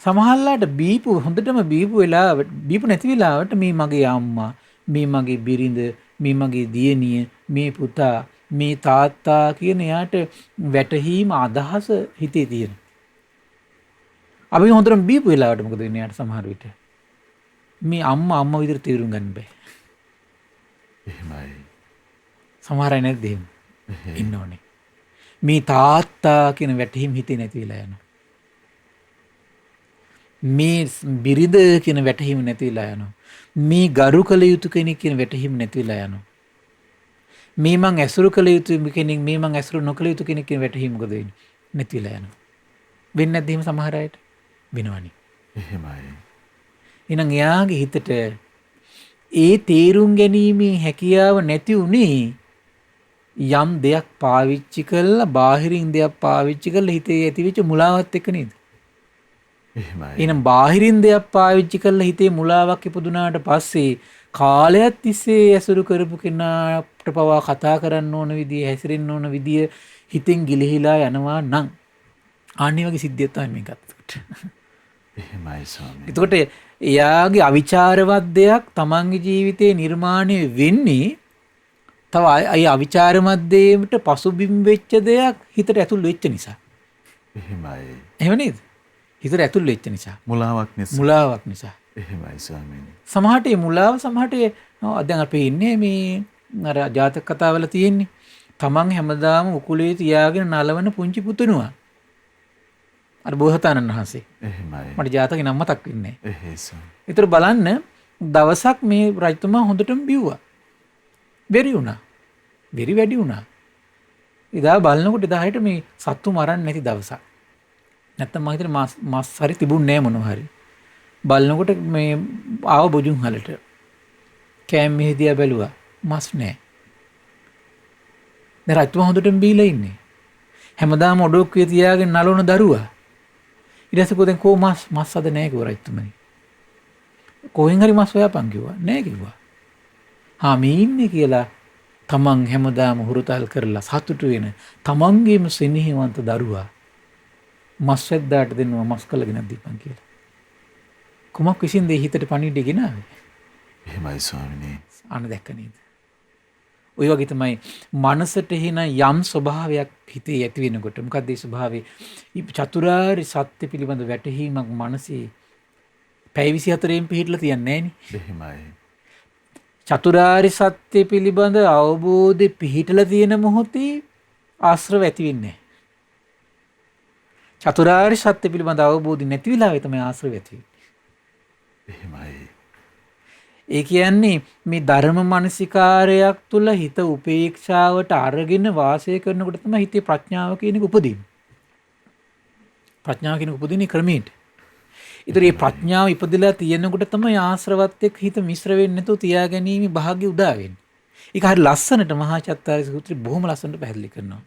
සමහරලාට බීපු හොඳටම බීපු වෙලාවට බීපු නැති වෙලාවට මේ මගේ අම්මා, මේ මගේ බිරිඳ, මේ මගේ දියණිය, මේ පුතා, මේ තාත්තා කියන එයාට වැටහීම අදහස හිතේ තියෙන. අපි හොඳටම බීපු වෙලාවට මොකද වෙන්නේ? එයාට සමහර විට මේ අම්මා විදිහට තේරුම් ගන්න බෑ. එහෙමයි. සමහර අය නැද්ද එහෙම? ඉන්න ඕනේ. මේ තාත්තා කියන වැටහීම හිතේ නැති වෙලා යනවා. මේ බිරිඳ කියන වැටහීම නැති වෙලා යනවා. මේ ගරු කළ යුතු කෙනෙක් කියන වැටහීම නැති වෙලා යනවා. මේ මං ඇසුරු කළ යුතු කෙනෙක් මේ මං ඇසුරු නොකළ යුතු කෙනෙක් කියන වැටහීම මොකද වෙන්නේ? නැති වෙලා යනවා. වෙන්නේ නැද්ද එහෙම සමහර අයට? වෙනවනේ. එහෙමයි. එහෙනම් එයාගේ හිතට ඒ තේරුම් ගැනීමේ හැකියාව නැති උනේ යම් දෙයක් පාවිච්චි කළා බාහිරින් දෙයක් පාවිච්චි කළා හිතේ ඇතිවෙච්ච මුලාවත් එක්ක නේද? එහෙමයි. එහෙනම් බාහිරින් දෙයක් පාවිච්චි කළා හිතේ මුලාවක් ඉපදුනාට පස්සේ කාලයක් තිස්සේ ඇසුරු කරපු කෙනාට පවා කතා කරන්න ඕන විදිය හැසිරෙන්න ඕන විදිය හිතෙන් ගිලිහිලා යනවා නම් අනිත් වගේ සිද්ධියක් තමයි මේකත්. එහෙමයි ස්වාමීනි. එතකොට එයාගේ අවිචාරවත් දෙයක් තමන්ගේ ජීවිතේ නිර්මාණය වෙන්නේ තව අය අවිචාරමත් දෙයකට පසුබිම් වෙච්ච දෙයක් හිතට ඇතුල් වෙච්ච නිසා. එහෙමයි. එහෙම නේද? හිතට ඇතුල් වෙච්ච නිසා. මුලාවක් නිසා. මුලාවක් නිසා. එහෙමයි ස්වාමීනි. සමහරට මේ මුලාව සමහරට දැන් අපි ඉන්නේ මේ අර ජාතක කතාවල තියෙන්නේ. තමන් හැමදාම උකුලේ තියාගෙන නලවන පුංචි පුතුණුවා. අර බෝසතාණන් වහන්සේ. එහෙමයි. මට ජාතකේ නම මතක් වෙන්නේ නැහැ. එහෙසම්. ඒතර බලන්න දවසක් මේ රජතුමා හොඳටම බිව්වා. බැරි වුණා. බැරි වැඩි වුණා. එදා බලනකොට එදා හිට මේ සත්තු මරන්නේ නැති දවසක්. නැත්තම් මම හිතන්නේ මස් හරි තිබුණේ නැහැ මොනවා හරි. බලනකොට මේ ආව බොජුන් හලට. කෑම මෙහෙදියා බැලුවා. මස් නැහැ. දැන් රජතුමා හොඳටම බීලා ඉන්නේ. හැමදාම ඔඩොක්කුවේ තියාගෙන නලවන දරුවා. ඊට පස්සේ කොහෙන් කෝ මස් අද නැහැ කිව්වා රජතුමනි. කොහෙන් හරි මස් හොයාපන් කිව්වා. නැහැ කිව්වා. හා මේ ඉන්නේ කියලා තමන් හැමදාම හුරුතල් කරලා සතුටු වෙන තමන්ගේම සෙනෙහවන්ත දරුවා මස් වැද්දාට දෙනවා මස් කළගෙන දීපන් කියලා. කුමක් විසින්ද හිතට පණිවිඩය ගෙනාවේ? එහෙමයි ස්වාමීනි. අන්න දැක්ක නේද? ඔය වගේ තමයි මනසට එන යම් ස්වභාවයක් හිතේ ඇති වෙනකොට මොකක්ද ඒ ස්වභාවය? චතුරාර්ය සත්‍ය පිළිබඳ වැටහීමක් මනසේ පැය 24න් පිහිටලා තියන්නේ නැහනේ. එහෙමයි. චතුරාර්ය සත්‍ය පිළිබඳ අවබෝධය පිහිටලා තියෙන මොහොතේ ආශ්‍රව ඇති වෙන්නේ නැහැ. චතුරාර්ය සත්‍ය පිළිබඳ අවබෝධය නැති වෙලාවේ තමයි ආශ්‍රව ඇති වෙන්නේ. එහෙමයි. ඒ කියන්නේ මේ ධර්ම මානසිකාරයක් තුළ හිත උපේක්ෂාවට අරගෙන වාසය කරනකොට තමයි හිතේ ප්‍රඥාව කියන එක උපදින්නේ. ප්‍රඥාව කියන එක උපදින්නේ ක්‍රමයට. ඒතර මේ ප්‍රඥාව ඉපදලා තියෙනකොට තමයි ආශ්‍රවත් එක්ක හිත මිශ්‍ර වෙන්නේ නැතුව තියාගැනීමේ භාග්‍ය උදා වෙන්නේ. ඒක හරිය ලස්සනට මහා චත්තාරි සූත්‍රය බොහොම ලස්සනට පැහැදිලි කරනවා.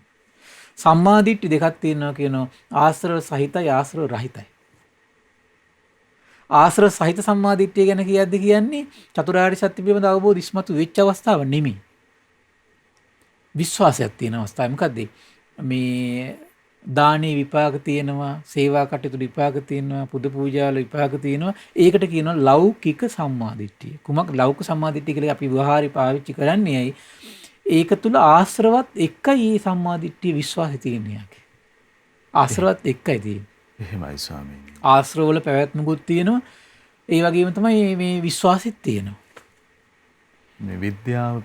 සම්මා දිට්ඨි දෙකක් තියෙනවා කියනවා ආශ්‍රව සහිතයි ආශ්‍රව රහිතයි. ආශ්‍රව සහිත සම්මා දිට්ඨිය ගැන කියද්දි කියන්නේ චතුරාර්ය සත්‍ය පිළිබඳ අවබෝධ ඉස්මතු වෙච්ච අවස්ථාව නෙමෙයි. විශ්වාසයක් තියෙන අවස්ථාව. මොකද්ද? මේ දානේ විපාක තියෙනවා, සේවා කටයුතු විපාක තියෙනවා, පුද පූජාවල විපාක තියෙනවා. ඒකට කියනවා ලෞකික සම්මා දිට්ඨිය. කුමක් ලෞකික සම්මා දිට්ඨිය කියලා අපි ව්‍යවහාරي පාවිච්චි කරන්නේ ඇයි? ඒක තුල ආශ්‍රවත් එකයි මේ සම්මා දිට්ඨිය විශ්වාසය තියෙන්නේ යකේ. ආශ්‍රවත් එකයි තියෙන්නේ. එහෙමයි ස්වාමීනි. ආශ්‍රවවල පැවැත්මකුත් තියෙනවා. ඒ වගේම තමයි මේ විශ්වාසෙත් තියෙනවා. මේ විද්‍යාව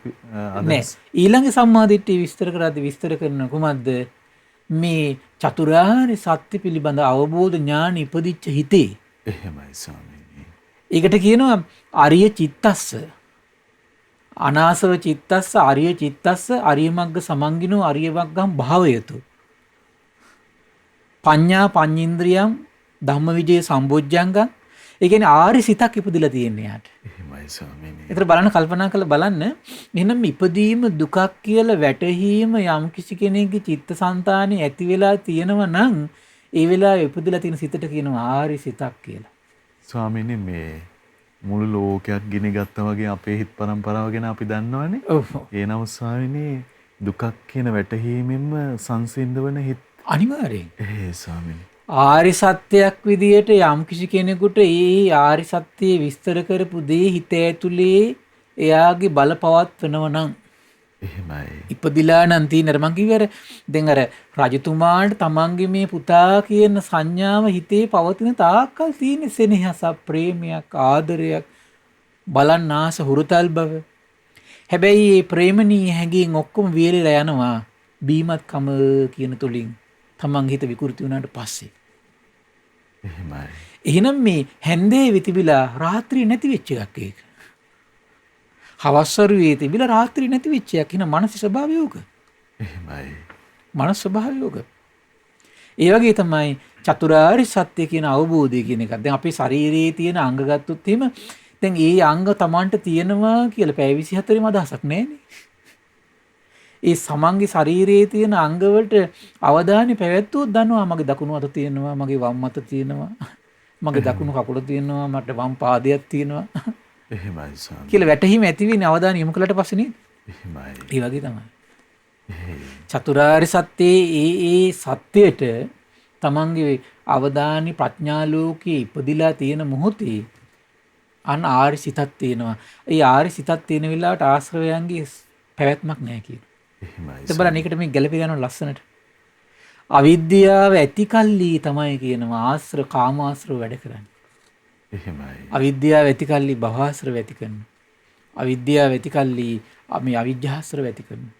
නෑ. ඊළඟ සම්මා දිට්ඨිය විස්තර කරද්දී විස්තර කරන කුමක්ද? මේ චතුරාර්ය සත්‍ය පිළිබඳ අවබෝධ ඥාන ඉපදිච්ච හිතේ. එහෙමයි ස්වාමීනි. ඒකට කියනවා අරිය චිත්තස්ස. අනාසව චිත්තස්ස අරිය චිත්තස්ස අරිය මග්ග සමන්ගිනෝ අරිය මග්ගම් භාවයතු. පඤ්ඤා පඤ්ඤේන්ද්‍රියම් ධම්මවිජය සම්බොජ්ජංගම්. ඒ කියන්නේ ආරි සිතක් ඉපදිලා තියෙන්නේ යාට. එහෙමයි ස්වාමීනි. ඒතර බලන්න කල්පනා කරලා බලන්න එහෙනම් ඉපදීම දුකක් කියලා වැටහීම යම් කිසි කෙනෙකුගේ චිත්තසංතානෙ ඇති වෙලා තියෙනවා නම් ඒ වෙලාවේ ඉපදිලා තියෙන සිතට කියනවා ආරි සිතක් කියලා. ස්වාමීනි මේ මුළු ලෝකයක් ගිනි ගත්තා වගේ අපේ හිත් පරම්පරාව ගැන අපි දන්නවනේ. ඔව්. ඒ නම් ස්වාමීනි දුකක් කියන වැටහීමෙන්ම සංසිඳවන හිත් අනිවාර්යෙන්. ස්වාමීනි. ආරි සත්‍යයක් විදියට යම් කිසි කෙනෙකුට ඒ ආරි සත්‍යය විස්තර කරපු දේ හිත ඇතුලේ එයාගේ බලපවත්වනව නම් එහෙමයි. ඉපදිලා නම් තියෙන අර මං කිව්වේ දැන් අර රජතුමාට තමන්ගේ මේ පුතා කියන සංඥාව හිතේ පවතින තාක්කල් තියෙන සෙනෙහස ප්‍රේමයක් ආදරයක් බලන්න ආස හුරුතල් බව. හැබැයි මේ ප්‍රේමණීය හැඟීම් ඔක්කොම වියලලා යනවා බීමත්කම කියන තුලින් තමන් හිත විකෘති වුණාට පස්සේ. එහෙමයි. එහෙනම් මේ හැන්දේ විතිබිලා රාත්‍රී නැති වෙච්ච එකක් ඒක. හවස් වරුවේ තිබිලා රාත්‍රී නැති වෙච්ච එකක්. එහෙනම් මානසික ස්වභාවය උක. එහෙමයි. මානසික ස්වභාවය උක. ඒ වගේ තමයි චතුරාර්ය සත්‍ය කියන අවබෝධය කියන එක. දැන් අපේ ශරීරයේ තියෙන අංග ගත්තොත් එහෙම දැන් ඒ අංග Tamanට තියෙනවා කියලා පැය 24ම අදහසක් නැහැනේ. ඒ සමන්ගේ ශරීරයේ තියෙන අංග වලට අවධානය පැවැත්වුවොත් දන්නවා මගේ දකුණු අත තියෙනවා, මගේ වම් අත තියෙනවා, මගේ දකුණු කකුල තියෙනවා, මට වම් පාදයක් තියෙනවා. එහෙමයි ස්වාමී. කියලා වැටහීම ඇති වෙන්නේ අවධානය යොමු කළාට පස්සේ නේද? එහෙමයි. ඒ වගේ තමයි. චතුරාර්ය සත්‍යයේ ඒ සත්‍යයට තමන්ගේ අවධානය ප්‍රඥා ලෝකයේ ඉපදිලා තියෙන මොහොතේ අන් ආර්ය සිතක් තියෙනවා. ඒ ආර්ය සිතක් තියෙන වෙලාවට ආශ්‍රවයන්ගේ පැවැත්මක් නැහැ කියන. එහෙමයි. ඒක බලන්න ඒකට මේ ගැළපී යන ලස්සනට. අවිද්‍යාව ඇති කල්ලි තමයි කියනවා ආශ්‍රව කාමාශ්‍රව වැඩ කරන්නේ. එහෙමයි. අවිද්‍යාව ඇති කල්ලි භවආශ්‍රව ඇති කරනවා. අවිද්‍යාව ඇති කල්ලි මේ අවිජ්ජාශ්‍රව ඇති කරනවා.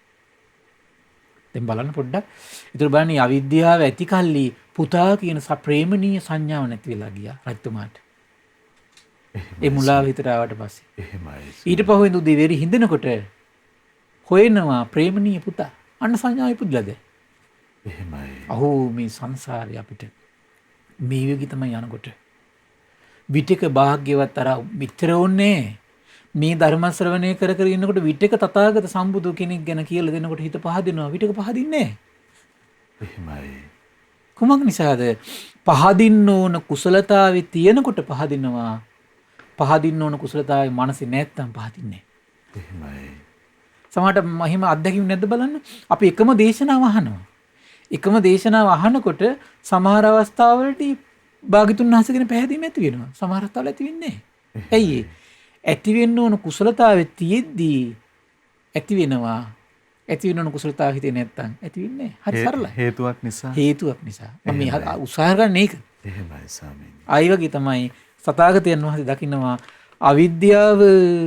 දැන් බලන්න පොඩ්ඩක්. ඊටු බලන්න අවිද්‍යාව ඇති කල්ලි පුතා කියන ප්‍රේමණීය සංඥාව නැති වෙලා ගියා රජතුමාට. ඒ මුලාව හිතට ආවට පස්සේ. එහෙමයි. ඊට පහුවෙන් උදේ වෙරි හිඳනකොට හොයනවා ප්‍රේමණීය පුතා. අන්න සංඥාව ඉපදුලාද? එහෙමයි. අහෝ මේ සංසාරේ අපිට මේ වගේ තමයි යනකොට. විටක භාග්‍යවත් අර මිත්‍ර ඕනේ. මේ ධර්ම ශ්‍රවණය කර කර ඉන්නකොට විටක තථාගත සම්බුදු කෙනෙක් ගැන කියලා දෙනකොට හිත පහදිනවා. විටක පහදින්නේ නැහැ. එහෙමයි. කුමක් නිසාද? පහදින්න ඕන කුසලතාවේ තියෙනකොට පහදිනවා. පහදින්න ඕන කුසලතාවේ මනසේ නැත්තම් පහදින්නේ නැහැ. එහෙමයි. සමහරට මහිම අත්දැකීම් නැද්ද බලන්න. අපි එකම දේශනාව අහනවා. එකම දේශනාව අහනකොට සමහර අවස්ථාවලදී භාග්‍යතුන් වහන්සේ ගැන පැහැදීම ඇති වෙනවා. සමහර අවස්ථාවල ඇති වෙන්නේ නැහැ. ඇයි ඒ? ඇති වෙන්න ඕන කුසලතාවයේ තියෙද්දී ඇති වෙනවා. ඇති වෙන්න ඕන කුසලතාව හිතේ නැත්තම් ඇති වෙන්නේ නැහැ. හරි සරලයි. හේතුවක් නිසා. හේතුවක් නිසා. මම මේ උත්සාහ කරන්නේ ඒක. එහෙමයි ස්වාමීනි. ආයි වගේ තමයි සතාගතයන් වහන්සේ දකින්නවා අවිද්‍යාව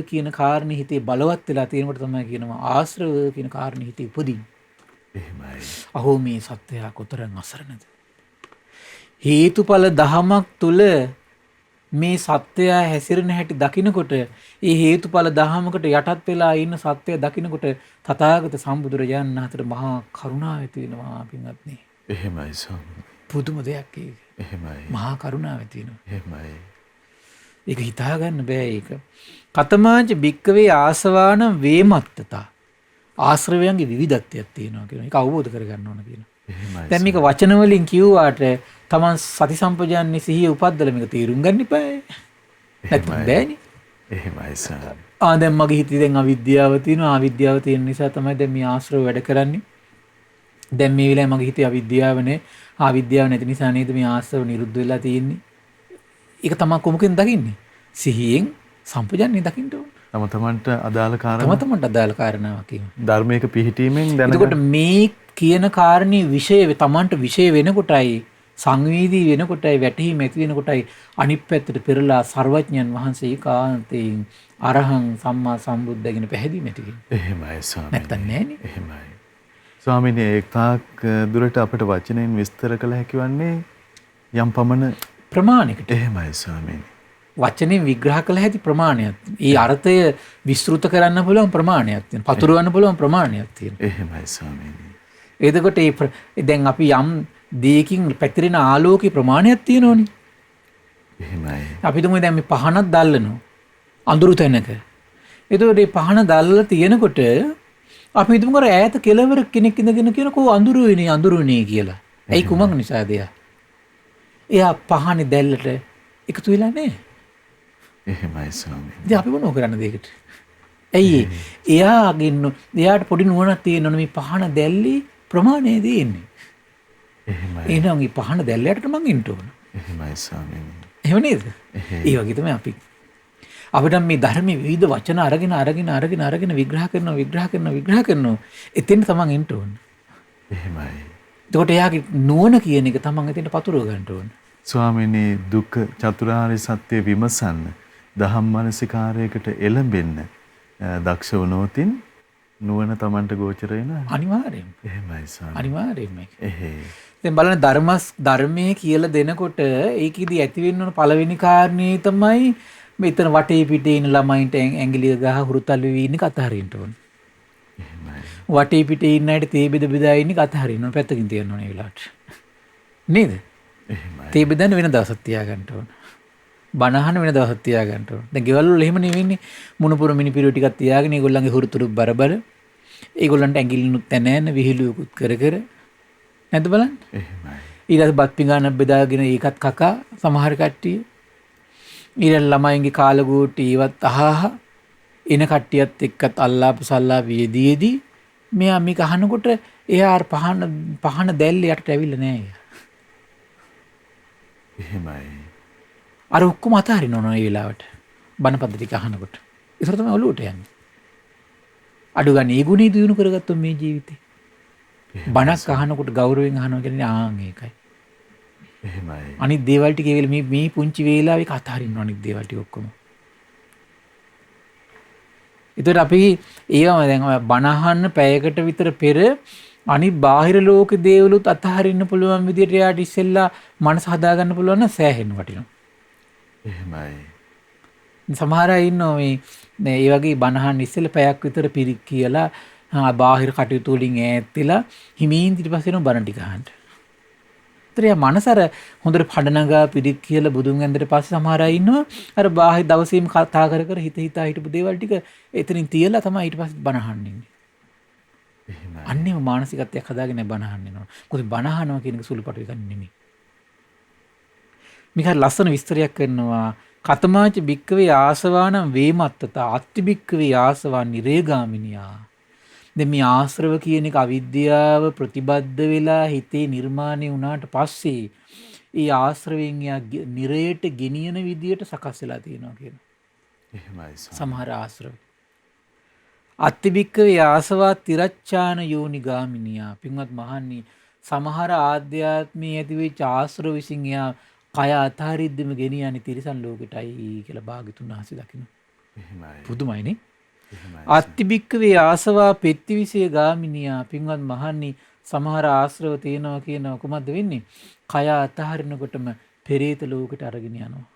කියන කාරණේ හිතේ බලවත් වෙලා තියෙනකොට තමයි කියනවා ආශ්‍රව කියන කාරණේ හිතේ උපදින්. එහෙමයි. අහෝ මේ සත්‍යය කොතරම් අසරණද? හේතුඵල දහමක් තුල මේ සත්‍යය හැසිරෙන හැටි දකිනකොට ඒ හේතුඵල දහමකට යටත් වෙලා ඉන්න සත්‍යය දකිනකොට තථාගත සම්බුදුරජාණන් වහන්සේට මහා කරුණාව ඇති වෙනවා පින්වත්නි. එහෙමයි ස්වාමීනි. පුදුම දෙයක් ඒක. එහෙමයි. මහා කරුණාව ඇති වෙනවා. එහෙමයි. ඒක හිතා ගන්න බෑ ඒක. කතමාච භික්කවේ ආසවාන වේමත්තතා. ආශ්‍රවයන්ගේ විවිධත්වයක් තියෙනවා කියන එක අවබෝධ කරගන්න ඕන කියනවා. එහෙමයි. දැන් මේක වචන වලින් කිව්වාට තමන් සති සම්පජාන්නේ සිහිය උපද්දලා මේක තේරුම් ගන්න ඉපායි. නැත්නම් බෑනේ. එහෙමයි ස්වාමීනි. දැන් මගේ හිතේ දැන් අවිද්‍යාව තියෙනවා. අවිද්‍යාව තියෙන නිසා තමයි දැන් මේ ආශ්‍රව වැඩ කරන්නේ. දැන් මේ වෙලාවේ මගේ හිතේ අවිද්‍යාව නැහැ. අවිද්‍යාව නැති නිසා නේද මේ ආශ්‍රව නිරුද්ධ වෙලා තියෙන්නේ. ඒක තමයි කොමුකෙන් දකින්නේ. සිහියෙන් සම්පජාන්නේ දකින්න ඕන. තම තමන්ට අදාළ කාරණා. තම තමන්ට අදාළ කාරණාවක් කියනවා. ධර්මයක පිහිටීමෙන් දැනගන්න. එතකොට මේ කියන කාරණේ විශේෂ තමන්ට විශේෂ වෙනකොටයි සංවේදී වෙනකොටයි වැටහීම ඇති වෙනකොටයි අනිත් පැත්තට පෙරලා සර්වඥයන් වහන්සේ ඒකාන්තයෙන් අරහං සම්මා සම්බුද්ධගෙන පැහැදිලි නැති වෙන්නේ. එහෙමයි ස්වාමීනි. නැත්තම් නෑනේ. එහෙමයි. ස්වාමීනි ඒකාක් දුරට අපිට වචනෙන් විස්තර කළ හැකි වන්නේ යම් පමණ ප්‍රමාණයකට. එහෙමයි ස්වාමීනි. වචනෙන් විග්‍රහ කළ හැකි ප්‍රමාණයක්. ඒ අර්ථය විස්තෘත කරන්න පුළුවන් ප්‍රමාණයක් තියෙනවා. පතුරවන්න පුළුවන් ප්‍රමාණයක් තියෙනවා. එහෙමයි ස්වාමීනි. එතකොට දැන් අපි යම් දෙයකින් පැතිරෙන ආලෝකේ ප්‍රමාණයක් තියෙනවනේ. එහෙමයි. අපි තුමු දැන් මේ පහනක් දැල්ලනවා අඳුරු තැනක. එතකොට මේ පහන දැල්ලලා තියෙනකොට අපි හිතමු කර ඈත කෙළවර කෙනෙක් ඉඳගෙන කියනකෝ අඳුරුනේ කියලා. ඇයි කුමක් නිසාද එයා? එයා පහනේ දැල්ලට එකතු වෙලා නැහැ. එහෙමයි ස්වාමීනි. ඉතින් අපි මොනව කරන්නද ඒකට? ඇයි එයාට පොඩි නුවණක් තියෙනවනේ මේ පහන දැල්ලේ ප්‍රමාණය දෙන්නේ. එහෙමයි. එහෙනම් මේ පහන දැල්ලයට මං ඉන්න ඕන. එහෙමයි ස්වාමීනි. එහෙම නේද? ඒ වගේ තමයි අපි. අපිට මේ ධර්මයේ විවිධ වචන අරගෙන විග්‍රහ කරනවා. එතෙන් තමන් ඉන්න ඕන. එහෙමයි. එතකොට එයාගේ නුවණ කියන එක තමන් එතෙන්ට පතුරව ගන්න ඕන. ස්වාමීනි දුක්ඛ චතුරාර්ය සත්‍ය විමසන්න දහම් මානසිකාරයකට එළඹෙන්න දක්ෂ වුණොතින් නුවණ Tamanට ගෝචර වෙනවා. අනිවාර්යයෙන්ම. එහෙමයි ස්වාමී. අනිවාර්යයෙන්ම. එහෙයි. දැන් බලන්න ධර්මයේ කියලා දෙනකොට ඒකෙදි ඇති වෙන්න ඕන පළවෙනි කාරණේ තමයි මෙතන වටේ පිටේ ඉන්න ළමයින්ට ඇඟිලිය ගහ හුරුතල් වෙවි ඉන්න කතා හරින්න ඕන. එහෙමයි. වටේ පිටේ ඉන්න අයට තේ බෙද බෙදා ඉන්න කතා හරින්න ඕන. පැත්තකින් තියන්න ඕනේ ඒ වෙලාවට. නේද? එහෙමයි. තේ බෙදන්න වෙන දවසක් තියාගන්න ඕන. බණ අහන්න වෙන දවසක් තියාගන්න ඕන. දැන් ගෙවල් වල එහෙම නෙවෙන්නේ. මුණුපුර මිනිපිරියෝ ටිකක් තියාගෙන ඒගොල්ලන්ගේ හුරුතුරු බරබර ඒගොල්ලන්ට ඇඟිලිනුත් තැනෑන විහිළුවකුත් කර කර නැද්ද බලන්න. එහෙමයි. ඊළඟ බත් පිඟානක් බෙදාගෙන ඒකත් කකා සමහර කට්ටිය. ඊළඟ ළමයින්ගේ කාලගෝටි ඒවත් අහහ එන කට්ටියත් එක්කත් අල්ලාප සල්ලාප යෙදීදී මෙයා මේක අහනකොට එයා පහන දැල්ල යටට ඇවිල්ලා නෑ. එහෙමයි. අර ඔක්කොම අතහරින්න ඕන ඒ වෙලාවට. බණපද ටික අහනකොට. ඒතර තමයි ඔලුවට යන්නේ. අඩු ගන්න ඒ ගුණය දිනු කරගත්තොත් මේ ජීවිතේ. බණක් අහනකොට ගෞරවයෙන් අහනවා කියන්නේ ආන් ඒකයි. එහෙමයි. අනිත් දේවල් ටික ඒ වෙලාව මේ පුංචි වේලාවේ අතහරින්න අනිත් දේවල් ටික ඔක්කොම. ඒතර අපි ඒවම දැන් බණ අහන්න පැයකට විතර පෙර අනිත් බාහිර ලෝක දේවලුත් අතහරින්න පුළුවන් විදිහට යාට ඉස්සෙල්ලා මනස හදාගන්න පුළුවන් නම් සෑහෙන්න වටිනවා. එහෙමයි. සමහර අය ඉන්නවා මේ ඒ වගේ බණ අහන්න ඉස්සෙල්ලා පැයක් විතර පිරික් කියලා බාහිර කටයුතු වලින් ඈත් වෙලා හිමින් ඊට පස්සේ යන බණ ටික අහන්න. ඒතර යා මනස අර හොඳට පඩනගා පිරික් කියලා බුදුන් ඇඳට පස්සේ සමහර අය ඉන්නවා අර බාහිර දවසේම කතා කර කර හිතා හිටපු දේවල් ටික එතනින් තියලා තමයි ඊට පස්සේ බණ අහන්නේ. එහෙමයි. අන්නේම මානසිකත්වයක් හදාගෙන බණ අහන්න වෙනවා. මොකද බණ අහනවා කියන එක සුළුපටු එකක් නෙමෙයි. මේක ලස්සන විස්තරයක් කරනවා. කතමාච බික්කවේ ආසවානම් වේමත්තතා අත්ති බික්කවේ ආසවා නිරේගාමිනියා. දැන් මේ ආශ්‍රව කියන එක අවිද්‍යාව ප්‍රතිබද්ධ වෙලා හිතේ නිර්මාණය වුණාට පස්සේ ඒ ආශ්‍රවයෙන් යා නිරයට ගෙනියන විදියට සකස් වෙලා තියෙනවා කියන. එහෙමයි. සමහර ආශ්‍රව අත්තිබික්කවේ ආසවා තිරච්ඡාන යෝනි ගාමිනියා. පින්වත් මහන්නි සමහර ආධ්‍යාත්මී ඇතිවෙච්ච ආශ්‍රව විසින් යා කය අතහරිද්දිම ගෙනියන්නේ තිරිසන් ලෝකෙටයි කියලා භාග්‍යතුන් වහන්සේ දකින්න. එහෙමයි. පුදුමයිනේ. එහෙමයි. අත්තිබික්කවේ ආසවා පෙත්තිවිසේ ගාමිනියා. පින්වත් මහන්නි සමහර ආශ්‍රව තියෙනවා කියනවා කොහොමද වෙන්නේ? කය අතහරිනකොටම පෙරේත ලෝකෙට අරගෙන යනවා.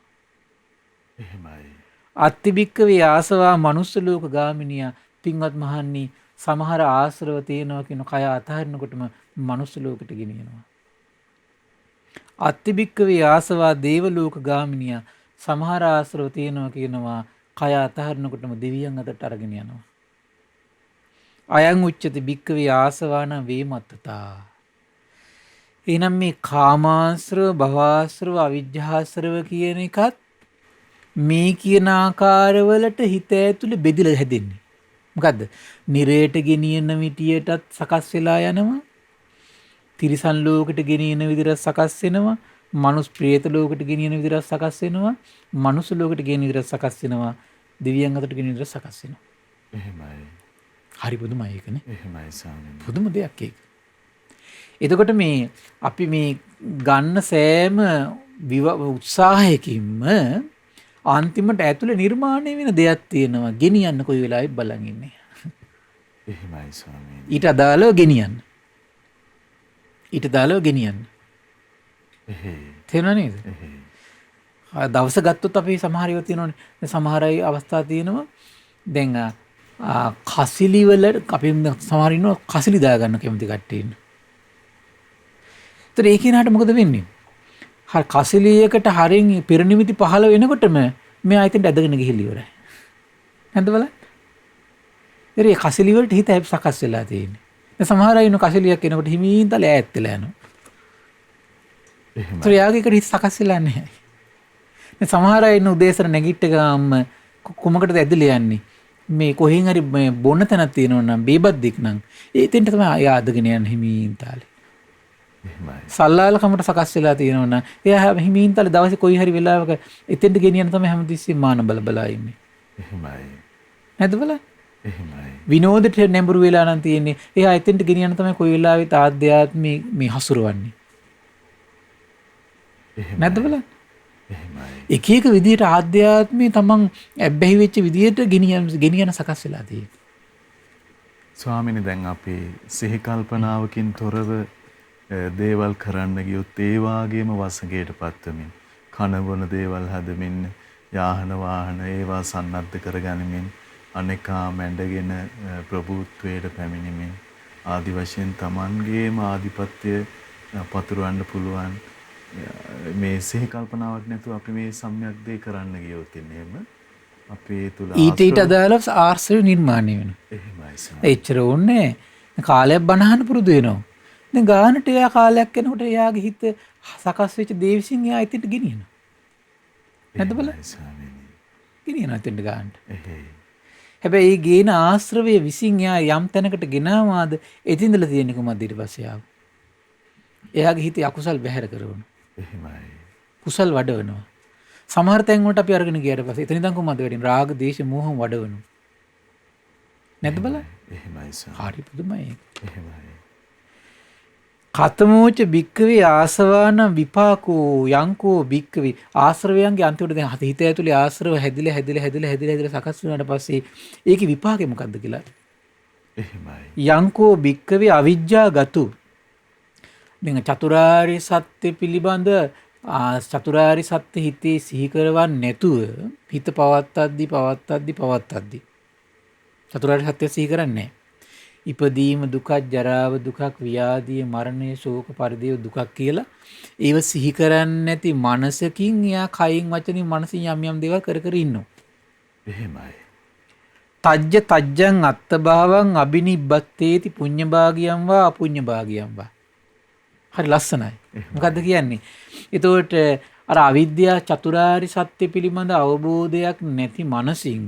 එහෙමයි. අත්තිබික්කවේ ආසවා මනුස්ස ලෝක ගාමිනියා. පින්වත් මහන්නි සමහර ආශ්‍රව තියෙනවා කියන කය අතහරිනකොටම මනුස්ස ලෝකෙට ගෙනියනවා. අත්තිබික්කවේ ආසවා දේව ලෝක ගාමිනියා. සමහර ආශ්‍රව තියෙනවා කියනවා කය අතහරිනකොටම දෙවියන් අතට අරගෙන යනවා. අයං උච්චති බික්කවේ ආසවාන වේමත්තතා. එහෙනම් මේ කාමාශ්‍රව, භවආශ්‍රව, අවිජ්ජාශ්‍රව කියන එකත් මේ කියන ආකාරවලට හිත ඇතුලේ බෙදිලා හැදෙන්නේ. මොකද්ද? නිරයට ගෙනියන විදියටත් සකස් වෙලා යනවා. තිරිසන් ලෝකෙට ගෙනියන විදියට සකස් වෙනවා. මනුස් ප්‍රේත ලෝකෙට ගෙනියන විදියට සකස් වෙනවා. මනුස්ස ලෝකෙට ගෙනියන විදියට සකස් වෙනවා. දෙවියන් අතට ගෙනියන විදියට සකස් වෙනවා. එහෙමයි. හරි පුදුමයි ඒකනේ. එහෙමයි ස්වාමීනි. පුදුම දෙයක් ඒක. එතකොට මේ අපි මේ ගන්න සෑම උත්සාහයකින්ම අන්තිමට ඇතුලේ නිර්මාණය වෙන දෙයක් තියෙනවා. ගෙනියන්න කොයි වෙලාවෙත් බලන් ඉන්නේ. එහෙමයි ස්වාමීනි. ඊට අදාළව ගෙනියන්න. ඊට අදාළව ගෙනියන්න. එහෙයි. තේරුණා නේද? එහෙයි. දවස ගත්තොත් අපි සමහර ඒවා තියෙනවනේ. සමහර අය අවස්ථා තියෙනවා. දැන් කසිලි වල අපි සමහර ඉන්නවා කසිලි දාගන්න කැමති කට්ටිය ඉන්න. ඒතර ඒ කෙනාට මොකද වෙන්නේ? හරි කසිලියකට හරින් පෙරනිමිති පහළ වෙනකොටම මෙයා ඉතින් ඇදගෙන ගිහිලි ඉවරයි. නැද්ද බලන්න? ඒ කසිලි වලට හිත සකස් වෙලා තියෙන්නේ. දැන් සමහර අය ඉන්න කසිලියක් එනකොට හිමින් තල ඈත් වෙලා යනවා. එහෙමයි. ඒතර යාගේ හිත සකස් වෙලා නැහැ. දැන් සමහර අය ඉන්න උදේසර නැගිට ගාම කොමකටද ඇදලා යන්නේ? මේ කොහෙන් හරි මේ බොන්න තැනක් තියෙනවා නම් බේබද්දෙක් නම් එතෙන්ට තමයි එයා අදගෙන යන්නේ හිමින් තාලේ. එහෙමයි. සල්ලාලකමට සකස් වෙලා තියෙනවා නම් එයා හිමින් තාලේ දවසේ කොයි හරි වෙලාවක එතෙන්ට ගෙනියන තමයි හැමතිස්සෙම මාන බලා ඉන්නේ. එහෙමයි. නැද්ද බලන්න? එහෙමයි. විනෝදයට නැඹුරු වෙලා නම් තියෙන්නේ. එයා එතෙන්ට ගෙනියන තමයි කොයි වෙලාවෙත් ආධ්‍යාත්මී මේ හසුරවන්නේ. නැද්ද බලන්න? එහෙමයි. එක එක විදිහට ආධ්‍යාත්මී තමන් ඇබ්බැහි වෙච්ච විදිහට ගෙනියන සකස් වෙලා තියෙන්නේ. ස්වාමිනී දැන් අපි සිහි කල්පනාවකින් තොරව දේවල් කරන්න ගියොත් ඒ වාගේම වසඟයට පත්වමින් කන බොන දේවල් හදමින් යාහන වාහන ඒවා සන්නද්ධ කරගනිමින් අනේකා මැඬගෙන ප්‍රභූත්වයට පැමිණෙමින් ආදි වශයෙන් Tamanගේම ආධිපත්‍ය පතුරවන්න පුළුවන් මේ සිහි කල්පනාවක් නැතුව අපි මේ සම්‍යක් දේ කරන්න ගියොත් එහෙම අපේ තුල ඊට අදාළ ආශ්‍රය නිර්මාණය වෙනවා. එහෙමයි සර්. එච්චර ඕනේ කාලයක් බනහන්න පුරුදු වෙනවා. දැන් ගානට එයා කාලයක් යනකොට එයාගේ හිත සකස් වෙච්ච දේ විසින් එයා ඉතින්ට ගෙනියනවා. නැද්ද බලන්න? ගෙනියනවා ඉතින්ට ගානට. හැබැයි ඒ ගේන ආශ්‍රවය විසින් එයා යම් තැනකට ගෙනාවාද එතින්දලා තියෙන කොහොමද ඊට පස්සේ ආව. එයාගේ හිතේ අකුසල් බැහැර කරනවා. එහෙමයි. කුසල් වඩවනවා. සමහර තැන් වලට අපි අරගෙන ගියාට පස්සේ එතන ඉඳන් කොහොමද වෙන්නේ? රාග, දේශ, මෝහ වඩවනවා. නැද්ද බලන්න? එහෙමයි සර්. හරි පුදුමයි ඒක. එහෙමයි. කතමෝච භික්කවේ ආසවාන විපාකෝ යංකෝ භික්කවේ ආශ්‍රවයන්ගේ අන්තිමට දැන් හිත ඇතුලේ ආශ්‍රව හැදිලා සකස් වුණාට පස්සේ ඒකේ විපාකේ මොකද්ද කියලා? එහෙමයි. යංකෝ භික්කවේ අවිජ්ජා ගතු. දැන් චතුරාර්ය සත්‍ය පිළිබඳ චතුරාර්ය සත්‍ය හිතේ සිහි කරවන්නේ නැතුව හිත පවත්තද්දි චතුරාර්ය සත්‍ය සිහි කරන්නේ නැහැ. ඉපදීම දුකක්, ජරාව දුකක්, ව්‍යාධිය, මරණය, ශෝක, පරිදේව දුකක් කියලා ඒව සිහි කරන්නේ නැති මනසකින් එයා කයින් වචනින් මනසින් යම් යම් දේවල් කර ඉන්නවා. එහෙමයි. තජ්ජ තජ්ජං අත්තභාවං අබිනිබ්බත්තේති පුඤ්ඤ භාගියම් වා අපුඤ්ඤ භාගියම් වා. හරි ලස්සනයි. මොකද්ද කියන්නේ? එතකොට අර අවිද්‍යාව චතුරාර්ය සත්‍ය පිළිබඳ අවබෝධයක් නැති මනසින්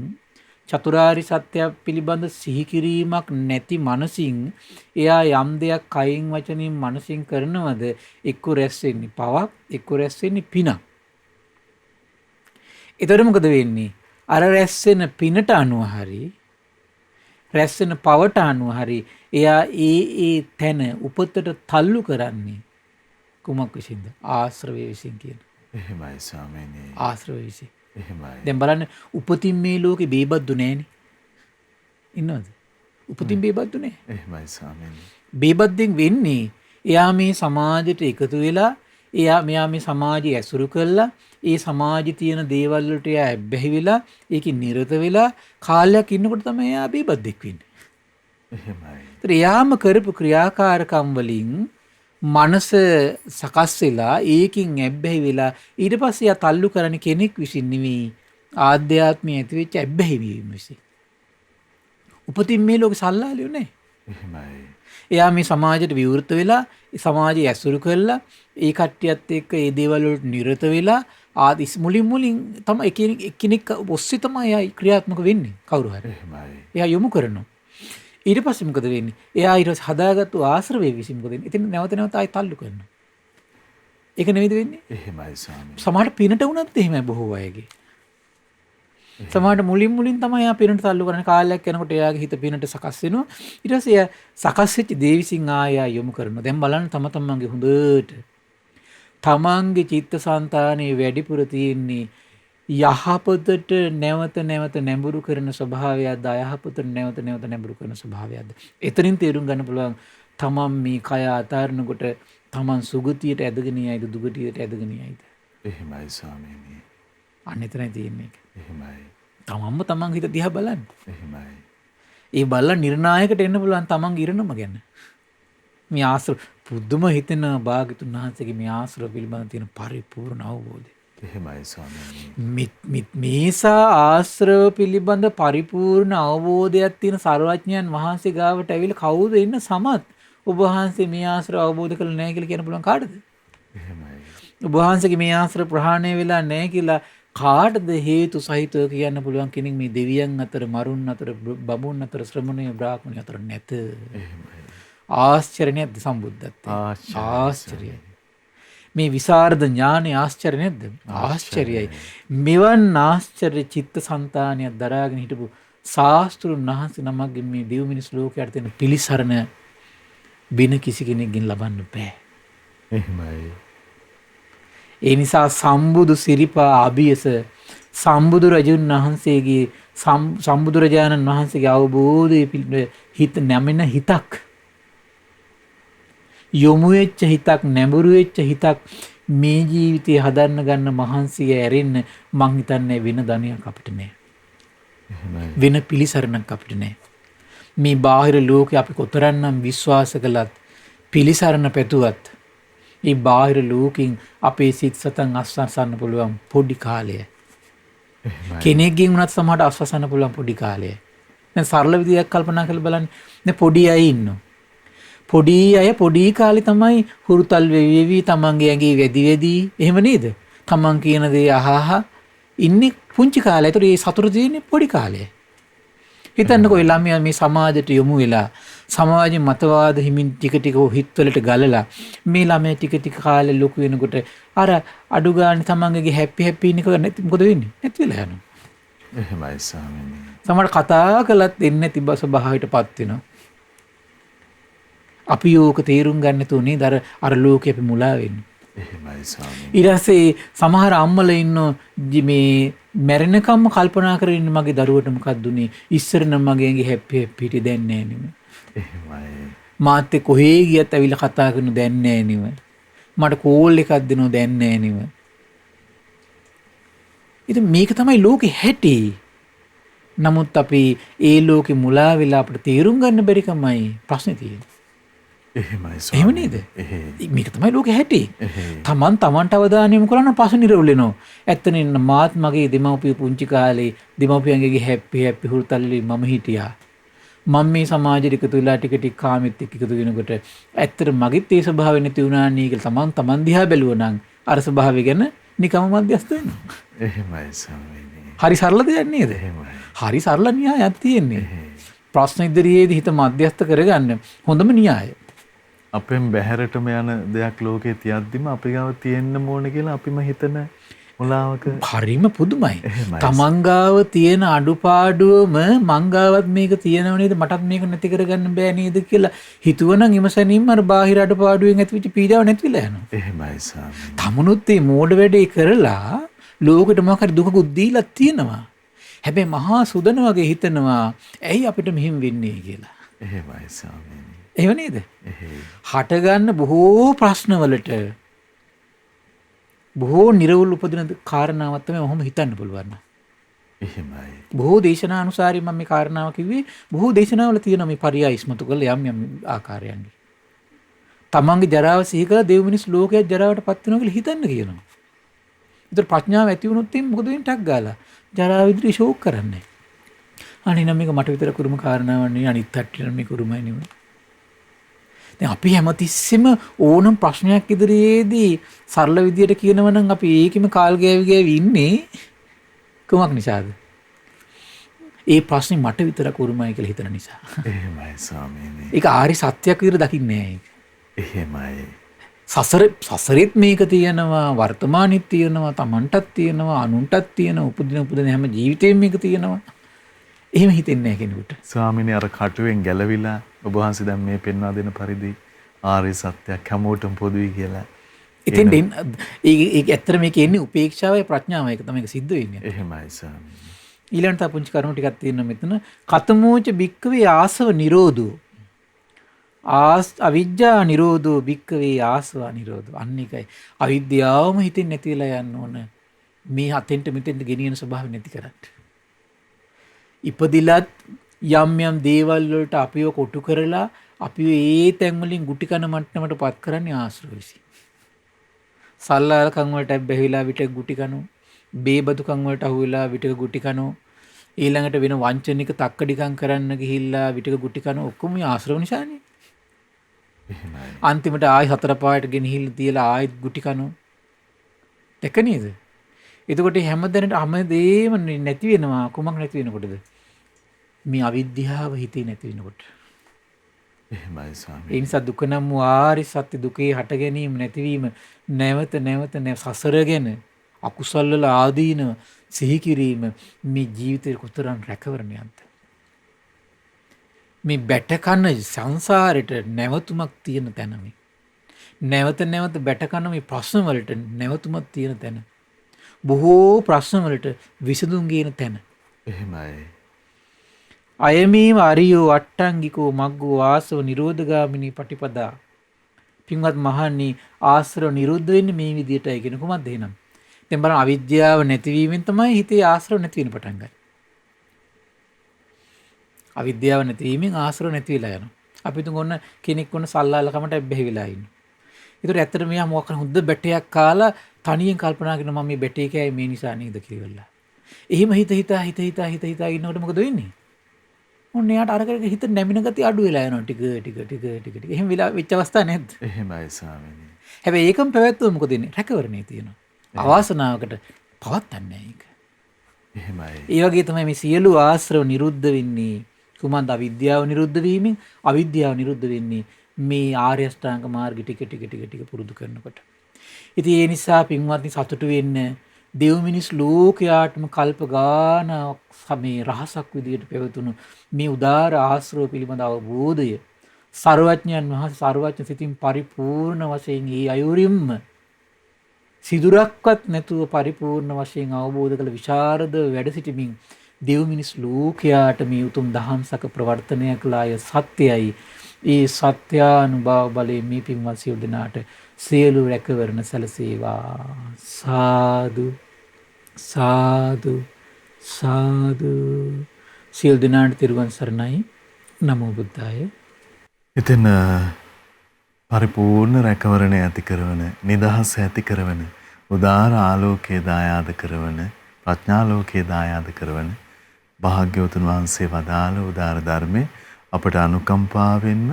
චතුරාර්ය සත්‍ය පිළිබඳ සිහි කිරීමක් නැති මනසින් එයා යම් දෙයක් කයින් වචනින් මනසින් කරනවද එක්ක රැස් වෙන්නේ පවක් එක්ක රැස් වෙන්නේ පිනක්. එතකොට මොකද වෙන්නේ? අර රැස් වෙන පිනට අනුව හරි රැස් වෙන පවට අනුව හරි එයා ඒ තැන උපතට තල්ලු කරන්නේ කුමක් විසින්ද? ආශ්‍රවය විසින් කියන. එහෙමයි ස්වාමීනි. ආශ්‍රවය විසින්. එහෙමයි. දැන් බලන්න උපතින් මේ ලෝකේ බේබද්දු නැහෙනේ. ඉන්නවද? උපතින් බේබද්දු නැහැ. එහෙමයි ස්වාමීනි. බේබද්දෙන් වෙන්නේ එයා මේ සමාජයට එකතු වෙලා මෙයා මේ සමාජය ඇසුරු කළා ඒ සමාජයේ තියෙන දේවල් වලට එයා ඇබ්බැහි වෙලා ඒකේ නිරත වෙලා කාලයක් ඉන්නකොට තමයි එයා බේබද්දෙක් වෙන්නේ. එහෙමයි. ඒතර එයාම කරපු ක්‍රියාකාරකම් වලින් මනස සකස් වෙලා ඒකින් ඇබ්බැහි වෙලා ඊට පස්සේ යා තල්ලු කරන කෙනෙක් විසින් නෙවෙයි ආධ්‍යාත්මය ඇති වෙච්ච ඇබ්බැහි වීම විසින්. උපතින් මේ ලෝකේ සල්ලාලියෝ නැහැ. එහෙමයි. එයා මේ සමාජයට විවෘත වෙලා සමාජය ඇසුරු කරලා ඒ කට්ටියත් එක්ක ඒ දේවල් වලට නිරත වෙලා ආදිස් මුලින් තමයි එකිනෙක ඔස්සේ තමයි එයා ක්‍රියාත්මක වෙන්නේ කවුරු හරි. එහෙමයි. එයා යොමු කරනවා. ඊට පස්සේ මොකද වෙන්නේ? එයා ඊට හදාගත්තු ආශ්‍රවයේ විසින් මොකද වෙන්නේ? ඉතින් නැවත ආයි තල්ලු කරනවා. ඒක නෙවෙයිද වෙන්නේ? එහෙමයි ස්වාමීනි. සමහරට පිනට වුණත් එහෙමයි බොහෝ අයගේ. සමහරට මුලින් තමයි එයා පිනට තල්ලු කරන කාලයක් යනකොට එයාගේ හිත පිනට සකස් වෙනවා. ඊට පස්සේ එයා සකස් වෙච්ච දේ විසින් ආය යොමු කරනවා. දැන් බලන්න තමන්ගේ හොඳට තමන්ගේ චිත්තසංතානයේ වැඩිපුර තියෙන්නේ යහපතට නැවත නැඹුරු කරන ස්වභාවයක්ද අයහපතට නැවත නැඹුරු කරන ස්වභාවයක්ද? එතනින් තේරුම් ගන්න පුළුවන් තමන් මේ කය අතාරනකොට තමන් සුගතියට ඇදගෙන යයිද දුගතියට ඇදගෙන යයිද? එහෙමයි ස්වාමීනි. අන්න එතනයි තියෙන්නේ. එහෙමයි. තමන් හිත දිහා බලන්න. එහෙමයි. ඒ බලලා නිර්ණායකට එන්න පුළුවන් තමන්ගේ ඉරණම ගැන. මේ ආශ්‍රව පුදුම හිතෙන භාග්‍යතුන් වහන්සේගේ මේ ආශ්‍රව පිළිබඳ තියෙන පරිපූර්ණ අවබෝධය. එහෙමයි ස්වාමීනි. මේසා ආශ්‍රව පිළිබඳ පරිපූර්ණ අවබෝධයක් තියෙන සර්වඥයන් වහන්සේ ගාවට ඇවිල්ලා කවුද ඉන්න සමත්? ඔබ වහන්සේ මේ ආශ්‍රව අවබෝධ කරලා නැහැ කියලා කියන්න පුළුවන් කාටද? එහෙමයි. ඔබ වහන්සේගේ මේ ආශ්‍රව ප්‍රහාණය වෙලා නැහැ කියලා කාටද හේතු සහිතව කියන්න පුළුවන් කෙනෙක් මේ දෙවියන් අතර, මරුන් අතර, බඹුන් අතර, ශ්‍රමණය බ්‍රාහ්මණය අතර නැත. එහෙමයි. ආශ්චර්ය නැද්ද සම්බුද්ධත්වය? ආශ්චර්යයි. මේ විසරද ඥානය ආශ්චර්ය නැද්ද? ආශ්චර්යයි. මෙවන් ආශ්චර්ය චිත්තසංතානයක් දරාගෙන හිටපු ශාස්ත්‍රුන් වහන්සේ නමක්ගේ මේ දෙව් මිනිස් ලෝකයට තියෙන පිළිසරණ බින කිසි කෙනෙක්ගෙන් ලබන්න බෑ. එහෙමයි. ඒ නිසා සම්බුදු සිරිපා අභියස සම්බුදු රජුන් වහන්සේගේ සම්බුදුරජාණන් වහන්සේගේ අවබෝධය පිළිබඳ හිත නැමෙන හිතක්, යොමු වෙච්ච හිතක්, නැඹුරු වෙච්ච හිතක් මේ ජීවිතේ හදන්න ගන්න මහන්සිය ඇරෙන්න මං හිතන්නේ වෙන ධනයක් අපිට නෑ. වෙන පිළිසරණක් අපිට නෑ. මේ බාහිර ලෝකේ අපි කොතරම්නම් විශ්වාස කළත් පිළිසරණ පැතුවත් මේ බාහිර ලෝකෙන් අපේ සිත් සතන් අස්වසන්න පුළුවන් පොඩි කාලය. කෙනෙක්ගෙන් උනත් සමහරට අස්වසන්න පුළුවන් පොඩි කාලය. දැන් සරල විදියක් කල්පනා කරලා බලන්න. දැන් පොඩි අය ඉන්නවා. පොඩි අය පොඩි කාලේ තමයි හුරුතල් වෙවි තමන්ගේ ඇඟේ වැඩි වැඩි එහෙම නේද? තමන් කියන දේ අහහ ඉන්නේ පුංචි කාලේ. ඒතර මේ සතුට තියෙන්නේ පොඩි කාලේ. හිතන්නකෝ ළමයා මේ සමාජයට යොමු වෙලා සමාජයේ මතවාද හිමින් ටික ටික හිතවලට ගලලා මේ ළමයා ටික ටික කාලේ ලොකු වෙනකොට අර අඩු ගන්න තමන්ගේ හැපි ඉන්නක නැති මොකද වෙන්නේ? නැති වෙලා යනවා. එහෙමයි ස්වාමීනි. සමහර කතා කළත් එන්නේ නැති බස භාවයටපත් වෙනවා. අපි යෝක තේරුම් ගන්න තුනේ අර ලෝකෙ අපි මුලා වෙන්නේ. එහෙමයි ස්වාමීනි. ඊට පස්සේ සමහර අම්මලා ඉන්නෝ මේ මැරෙනකම්ම කල්පනා කරගෙන ඉන්න මගේ දරුවට මොකක්ද උනේ? ඉස්සර නම් මගේ ඇඟේ හැපි හිටියේ දැන් නෑ නෙමෙයි. එහෙමයි. මාත් එක්ක කොහේ ගියත් ඇවිල්ලා කතා කරනු දැන් නෑ නෙමෙයි. මට කෝල් එකක් දෙනව දැන් නෑ නෙමෙයි. ඉතින් මේක තමයි ලෝකේ හැටි. නමුත් අපි ඒ ලෝකෙ මුලා වෙලා අපිට තේරුම් ගන්න බැරි කමයි ප්‍රශ්නේ තියෙන්නේ. එහෙමයි එහෙම ස්වාමීනි. නේද? මේක තමයි ලෝකේ හැටි. තමන්ට අවධානය යොමු කරන පස්සේ නිරවුල් වෙනවා. ඇත්තනේ මාත් මගේ දෙමව්පිය පුංචි කාලේ දෙමව්පියන්ගේ හැපි හුරුතල්ලි මම හිටියා. මම මේ සමාජෙට එකතු වෙලා ටික ටික කාමෙත් එක්ක එකතු වෙනකොට ඇත්තට මගෙත් ඒ ස්වභාවය නැති වුණා නේ කියලා තමන් දිහා බැලුවා නම් අර ස්වභාවය ගැන නිකම්ම මැදිස්ත වෙනවා. එහෙමයි ස්වාමීනි. හරි සරල දෙයක් නේද? එහෙමයි. හරි සරල න්‍යායක් තියෙන්නේ. ප්‍රශ්න ඉදිරියේදී හිත මැදිස්ත කරගන්න හොඳම න්‍යාය. අපෙන් බැහැරටම යන දෙයක් ලෝකේ තියද්දිම අපි ගාව තියෙන්න ඕනේ කියලා අපිම හිතන මුලාවක හරිම පුදුමයි. තමන් ගාව තියෙන අඩුපාඩුවම මං ගාවත් මේක තියෙනව නේද මටත් මේක නැති කරගන්න බෑ නේද කියලා හිතුවනම් ඉමසනින්ම අර බාහිර අඩුපාඩුවෙන් ඇතිවෙච්ච පීඩාව නැති වෙලා යනවා. එහෙමයි ස්වාමීනි. තමුණුත් මේ මෝඩ වැඩේ කරලා ලෝකෙට මොකක් හරි දුකකුත් දීලා තියෙනවා. හැබැයි මහා සුදන වගේ හිතනවා ඇයි අපිට මෙහෙම වෙන්නේ කියලා. එහෙමයි ස්වාමීනි. එහෙම නේද? හටගන්න බොහෝ ප්‍රශ්නවලට බොහෝ නිර්වුල් උපදින කාරණාවක් තමයි ඔහොම හිතන්න පුළුවන්. එහෙමයි. බොහෝ දේශනානුසාරී මම මේ කාරණාව කිව්වේ බොහෝ දේශනාවල තියෙන මේ පරියා ඉස්මතු කළ යම් ආකාරයන්ගේ. තමන්ගේ ජරාව සිහි කරලා දෙව් මිනිස් ලෝකයේ ජරාවටපත් වෙනවා කියලා හිතන්න කියනවා. ඒතර ප්‍රඥාව ඇති වුණොත් එම් මොකද වෙන්නේ? ටක් ගාලා ජරාව ඉදිරියේ ෂෝක් කරන්නේ. අනේ නම් මේක මට විතර කුරුම කාරණාවක් නෙවෙයි අනිත් පැත්තට මේ කුරුමයි නෙවෙයි. දැන් අපි හැමතිස්සෙම ඕනම ප්‍රශ්නයක් ඉදිරියේදී සරල විදියට කියනවා නම් අපි ඒකෙම කාල් ගෑවි ඉන්නේ කොමක් නිසාද? ඒ ප්‍රශ්නේ මට විතරක් උරුමයි කියලා හිතන නිසා. එහෙමයි ස්වාමීනි. ඒක ආරි සත්‍යයක් විදියට දකින්නේ නැහැ. එහෙමයි. සසරෙත් මේක තියෙනවා, වර්තමානෙත් තියෙනවා, Tamanටත් තියෙනවා, අනුන්ටත් තියෙනවා, උපදින හැම ජීවිතේම මේක තියෙනවා. එහෙම හිතෙන්නේ නැහැ කෙනෙකුට. ස්වාමීනි අර කටුවෙන් ගැලවිලා ඔබ වහන්සේ දැන් මේ පෙන්වා දෙන පරිදි ආර්ය සත්‍යයක් හැමෝටම පොදුයි කියලා. ඉතින් ඒක ඇත්තට මේක එන්නේ උපේක්ෂාවයි ප්‍රඥාවයි එක තමයි සිද්ධ වෙන්නේ. එහෙමයි ස්වාමීනි. ඊළඟට පුංචි කරුණු ටිකක් තියෙනවා මෙතන. කතමෝච භික්කවේ ආසව නිරෝධෝ. අවිජ්ජා නිරෝධෝ භික්කවේ ආසවා නිරෝධෝ. අන්න එකයි. අවිද්‍යාවම හිතෙන් නැති වෙලා යන්න ඕන. මේ හතෙන්ට මෙතෙන්ට ගෙනියන ස්වභාවය නැති කරන්න. ඉපදිලත් යම් දේවල් වලට අපිව කොටු කරලා අපිව ඒ තැන් වලින් ගුටි කන මට්ටමට පත් කරන්නේ ආශ්‍රව විසින්. සල්ලාලකම් වලට බැහැවිලා විට ගුටි කනෝ, බේබදුකම් වලට අහුවෙලා විටක ගුටි කනෝ, ඊළඟට වෙන වංචනික තක්කඩිකම් කරන්න ගිහිල්ලා විටක ගුටි කනෝ ඔක්කොම ආශ්‍රව නිසානේ. එහෙමයි. අන්තිමට ආයි හතර පායට ගෙනහිල්ලා තියලා ආයිත් ගුටි කනෝ. දෙක නේද? එතකොට හැමදේම නැති වෙනවා. කොමක් නැති වෙනකොටද? මේ අවිද්‍යාව හිතේ නැති වෙනකොට. එහෙමයි ස්වාමීනි. ඒ නිසා දුක නම් වූ ආරි සත්‍ය දුකේ හට ගැනීම නැතිවීම නැවත සසර ගැන අකුසල වල ආදීන සිහි කිරීම මේ ජීවිතේ කොතරම් රැකවරණයක්ද? මේ බැට කන සංසාරෙට නැවතුමක් තියෙන තැන මේ. නැවත බැට කන මේ ප්‍රශ්න වලට නැවතුමක් තියෙන තැන. බොහෝ ප්‍රශ්න වලට විසඳුම් ගේන තැන. එහෙමයි. අයමීම අරියෝ අට්ටංගිකෝ මග්ගෝ ආසව නිරෝධගාමිනී පටිපදා. පින්වත් මහණනි ආශ්‍රව නිරුද්ධ වෙන්නේ මේ විදිහටයි කියන කොහොමද එහෙනම්? දැන් බලන්න අවිද්‍යාව නැතිවීමෙන් තමයි හිතේ ආශ්‍රව නැති වෙන පටන් ගන්නේ. අවිද්‍යාව නැතිවීමෙන් ආශ්‍රව නැති වෙලා යනවා. අපි තුන් ඔන්න කෙනෙක් ඔන්න සල්ලාලකමට බැහැ වෙලා ඉන්නවා. ඒතර ඇත්තට මෙයා මොකක් කරන හොද්ද බැටයක් කාලා තනියෙන් කල්පනා කරන මම මේ බැටේ කෑයි මේ නිසා නේද කියලා. එහෙම හිත හිතා ඉන්නකොට මොකද වෙන්නේ? ඔන්න එයාට අරකට හිත නැමින ගතිය අඩු වෙලා යනවා ටික. එහෙම වෙච්ච අවස්ථා නැද්ද? එහෙමයි ස්වාමීනි. හැබැයි ඒකම පැවැත්වුවොත් මොකද වෙන්නේ? රැකවරණේ තියෙනවා. අවාසනාවකට පවත්තන්නේ නැහැ ඒක. එහෙමයි. ඒ වගේ තමයි මේ සියලු ආශ්‍රව නිරුද්ධ වෙන්නේ. කුමන්ද අවිද්‍යාව නිරුද්ධ වීමෙන් අවිද්‍යාව නිරුද්ධ වෙන්නේ මේ ආර්ය අෂ්ටාංග මාර්ගය ටික පුරුදු කරනකොට. ඉතින් ඒ නිසා පින්වත්නි සතුටු වෙන්න දෙව් මිනිස් ලෝකයාටම කල්ප ගාන මේ රහසක් විදියට පැවතුණු මේ උදාර ආශ්‍රව පිළිබඳ අවබෝධය සර්වඥයන් වහන්සේ සර්වඥ සිතින් පරිපූර්ණ වශයෙන් ඒ අයුරින්ම සිදුරක්වත් නැතුව පරිපූර්ණ වශයෙන් අවබෝධ කළ විශාරද වැඩ සිටිමින් දෙව් මිනිස් ලෝකයාට මේ උතුම් දහම්සක ප්‍රවර්තනය කළාය සත්‍යයි. ඒ සත්‍යානුභව බලයෙන් මේ පින්වත් සියලු දෙනාට සියලු රැකවරණ සැලසේවා. සාදු සාදු සාදු. සියලු දෙනාට තිරුවන් සරණයි. නමෝ බුද්ධාය. ඉතින් පරිපූර්ණ රැකවරණ ඇති කරවන, නිදහස ඇති කරවන, උදාර ආලෝකයේ දායාද කරවන, ප්‍රඥා ලෝකයේ දායාද කරවන භාග්‍යවතුන් වහන්සේ වදාළ උදාර ධර්මයේ අපට අනුකම්පාවෙන්ම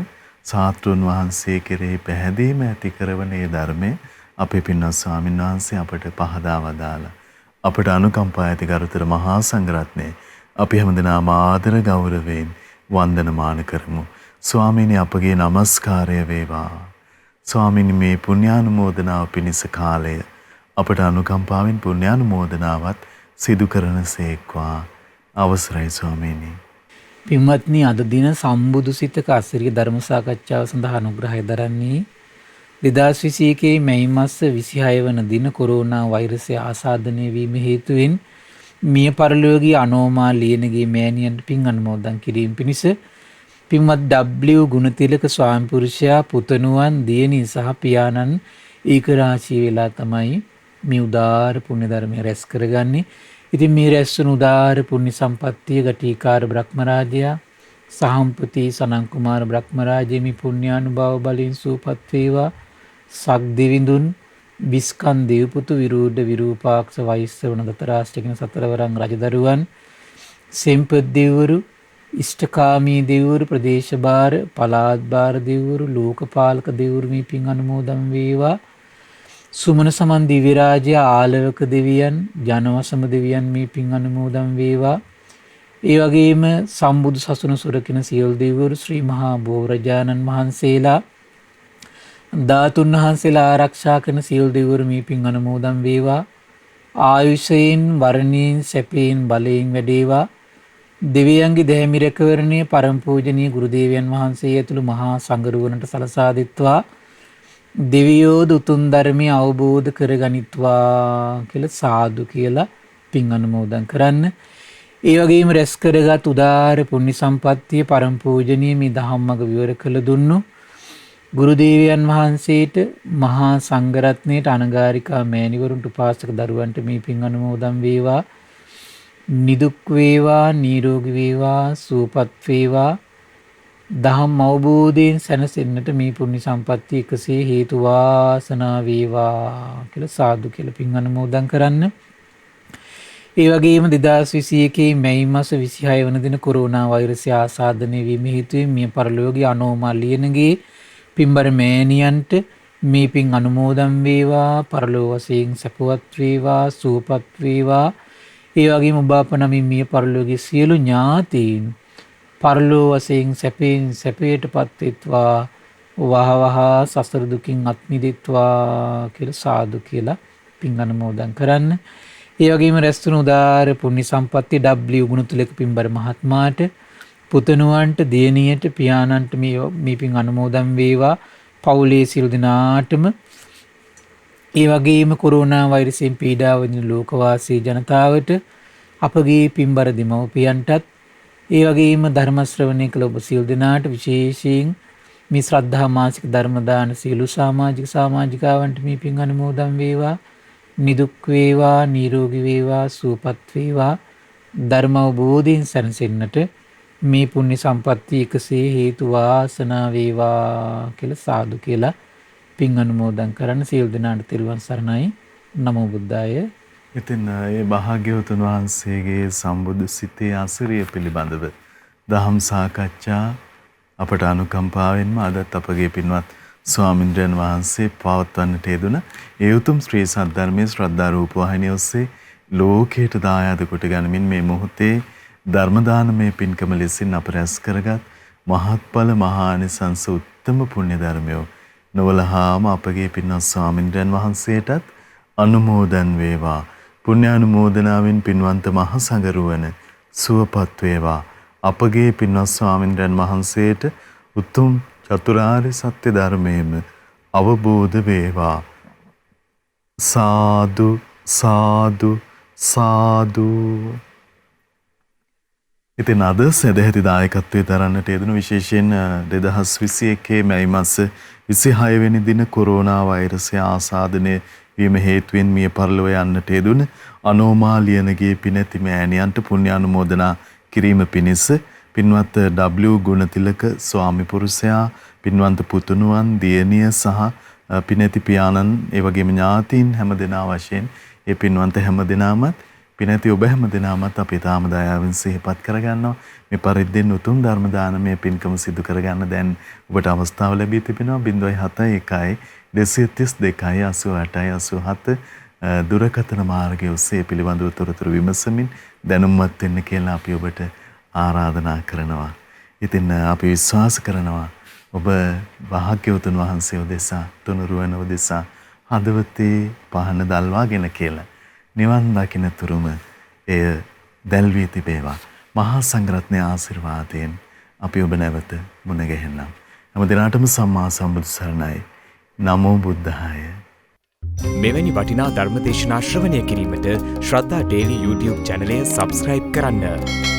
සාත්‍රුන් වහන්සේ කෙරෙහි පැහැදීම ඇති කරවන ඒ ධර්මයේ අපේ පින්වත් ස්වාමීන් වහන්සේ අපට පහදා වදාලා අපට අනුකම්පා ඇති කරුතර මහා සංඝරත්නය අපි හැමදෙනාම ආදර ගෞරවයෙන් වන්දනමාන කරමු. ස්වාමීනි අපගේ নমස්කාරය වේවා. ස්වාමීනි මේ පුණ්‍යානුමෝදනාව පිණිස කාලය අපට අනුකම්පාවෙන් පුණ්‍යානුමෝදනාවත් සිදු කරනසේක්වා. අවසරයි ස්වාමීනි. පින්වත්නි අද දින සම්බුදු සිතක අසිරිය ධර්ම සාකච්ඡාව සඳහා අනුග්‍රහය දරන්නේ 2021 මැයි මාස 26 වන දින කොරෝනා වෛරසය ආසාදනය වීම හේතුවෙන් මිය පරලෝකීය අනෝමා ලියනගේ මෑණියන්ට පින් අනුමෝදන් කිරීම පිණිස පින්වත් W ගුණතිලක ස්වාමි පුරුෂයා පුතණුවන් දියණිය සහ පියාණන් ඒකරාශී වෙලා තමයි මේ උදාාර පුණ්‍ය ධර්මය රැස් කරගන්නේ. ඉතින් මේ රැස් වුණු උදාාර පුණ්‍ය සම්පත්තිය ගටිකාර බ්‍රහ්මරාජයා සහම්පති සනන් කුමාර බ්‍රහ්මරාජයේ මේ පුණ්‍යානුභාව බලෙන් සූපත් වේවා. සක් දෙවිඳුන් විස්කන් දේවපුතු විරූඪ විරූපාක්ෂ වෛශ්‍රවණ දතරාෂ්ටක කියන සතරවරන් රජදරුවන් සෙම්පත් දෙවිවරු ඉෂ්ඨකාමී දෙවිවරු ප්‍රදේශභාර පළාත් භාර දෙවිවරු ලෝකපාලක දෙවිවරු මේ පින් අනුමෝදන් වේවා. සුමන සමන් දිව්‍ය රාජ්‍ය ආලවක දෙවියන් ජනවසම දෙවියන් මේ පින් අනුමෝදන් වේවා. ඒ වගේම සම්බුදු සසුන සුරකින සියලු දෙවිවරු ශ්‍රී මහා බෝරජාණන් වහන්සේලා ධාතුන් වහන්සේලා ආරක්ෂා කරන සියලු දෙවිවරු මේ පින් අනුමෝදන් වේවා. ආයුෂයෙන් වර්ණයෙන් සැපයෙන් බලයෙන් වැඩේවා. දෙවියන්ගේ දැහැමි රැකවරණය පරම පූජනීය ගුරු දේවයන් වහන්සේ ඇතුළු මහා සංඝරුවනට සලසා දෙත්වා. දෙවියෝ උතුම් ධර්මය අවබෝධ කරගනිත්වා කියලා සාදු කියලා පින් අනුමෝදන් කරන්න. ඒ වගේම රැස් කරගත් උදාාර පුණ්‍ය සම්පත්තිය පරම පූජනීය මේ ධම්මග විවර කළ දුන්නු ගුරු දේවයන් වහන්සේට මහා සංඝරත්නයට අනගාരികා මෑණිවරුන්ට උපාසක දරුවන්ට මේ පින් අනුමෝදන් වේවා. නිදුක් වේවා නිරෝගී වේවා සුවපත් වේවා. දහම් අවබෝධයෙන් සැනසෙන්නට මේ පුණ්‍ය සම්පත්තිය එකසේ හේතු වාසනා වේවා කියලා සාදු කියලා පින් අනුමෝදන් කරන්න. ඒ වගේම 2021 මැයි මාස 26 වන දින කොරෝනා වෛරසය ආසාදනය වීම හේතුවෙන් මිය පරලෝකීය අනෝමා ලියනගේ පින්බර මෑණියන්ට මේ පින් අනුමෝදන් වේවා. පරලෝක වශයෙන් සපවත් වේවා සුවපත් වේවා. ඒ වගේම ඔබ අප නමින් මිය පරලෝකීය සියලු ඥාතීන් පරලෝ වශයෙන් සැපයෙන් සැපයටපත් වෙත්වා. වහවහ සසර දුකින් අත් මිදෙත්වා කියලා සාදු කියලා පින් අනුමෝදන් කරන්න. ඒ වගේම රැස් වුණු උදාාර පුණ්‍ය සම්පත්තිය W ගුණතුලක පින්බර මහත්මයාට පුතණුවන්ට දියණියට පියාණන්ට මේ පින් අනුමෝදන් වේවා. පවුලේ සියලු දෙනාටම ඒ වගේම කොරෝනා වෛරසයෙන් පීඩාව විඳින ලෝකවාසී ජනතාවට අපගේ පින්බර දෙමව්පියන්ටත් ඒ වගේම ධර්ම ශ්‍රවණය කළ ඔබ සියලු දෙනාට විශේෂයෙන් මේ ශ්‍රද්ධා මාසික ධර්ම දාන සියලු සමාජිකාවන්ට මේ පින් අනුමෝදන් වේවා. නිදුක් වේවා, නිරෝගී වේවා, සුවපත් වේවා. ධර්ම අවබෝධයෙන් සැනසෙන්නට මේ පුණ්‍ය සම්පත්තිය එකසේ හේතු වාසනා වේවා කියලා සාදු කියලා පින් අනුමෝදන් කරන්න සියලු දෙනාට තෙරුවන් සරණයි. නමෝ බුද්දාය. ඉතින් ඒ භාග්‍යවතුන් වහන්සේගේ සම්බුදු සිතේ අසිරිය පිළිබඳව දහම් සාකච්ඡා අපට අනුකම්පාවෙන්ම අදත් අපගේ පින්වත් ස්වාමින්ද්‍රයන් වහන්සේ පවත්වන්නට යෙදුන ඒ උතුම් ශ්‍රී සද්ධර්මයේ ශ්‍රද්ධා රූප වාහිනිය ඔස්සේ ලෝකයට දායාද කොට ගනිමින් මේ මොහොතේ ධර්ම දානමය පින්කම ලෙසින් අප රැස් කරගත් මහත්ඵල මහානිසංස උත්තම පුණ්‍ය ධර්මයෝ නොවලහාම අපගේ පින්වත් ස්වාමින්ද්‍රයන් වහන්සේටත් අනුමෝදන් වේවා. පුණ්‍යානුමෝදනාවෙන් පින්වන්ත මහ සංඝරුවන සුවපත් වේවා. අපගේ පින්වත් ස්වාමින්ද්‍රයන් වහන්සේට උතුම් චතුරාර්ය සත්‍ය ධර්මයේම අවබෝධ වේවා. සාදු සාදු සාදු. ඉතින් අද සදැහැති දායකත්වයේ දරන්නට යෙදුණු විශේෂයෙන් 2021 මැයි මාස 26 වෙනි දින කොරෝනා වෛරසය ආසාදනය වීම හේතුවෙන් මිය පරලොව යන්නට යෙදුණ අනෝමාලියනගේ පිනැති මෑණියන්ට පුණ්‍යානුමෝදනා කිරීම පිණිස පින්වත් W ගුණතිලක ස්වාමි පුරුෂයා, පින්වන්ත පුතුණුවන්, දියණිය සහ පිනැති පියාණන් ඒ වගේම ඥාතීන් හැමදෙනා වශයෙන් ඒ පින්වන්ත හැමදෙනාමත් පිනැති ඔබ හැමදෙනාමත් අපි තාම දයාවෙන් සිහිපත් කරගන්නවා. මේ පරිද්දෙන් උතුම් ධර්ම දානමය පින්කම සිදු කරගන්න දැන් ඔබට අවස්ථාව ලැබී තිබෙනවා. 071 232 88 87 දුරකථන මාර්ගය ඔස්සේ පිළිබඳව තොරතුරු විමසමින් දැනුම්වත් වෙන්න කියලා අපි ඔබට ආරාධනා කරනවා. ඉතින් අපි විශ්වාස කරනවා ඔබ භාග්‍යවතුන් වහන්සේ උදෙසා, තුනුරුවන උදෙසා හදවතේ පහන දල්වාගෙන කියලා නිවන් දකින තුරුම එය දැල්වී තිබේවා. මහා සංඝරත්නයේ ආශිර්වාදයෙන් අපි ඔබ නැවත මුණ ගැහෙන්නම්. හැම දිනකටම සම්මා සම්බුදු සරණයි. නමෝ බුද්ධාය. මෙවැනි වටිනා ධර්ම දේශනා ශ්‍රවණය කිරීමට ශ්‍රද්ධා ඩේලි YouTube චැනලය සබස්ක්‍රයිබ් කරන්න.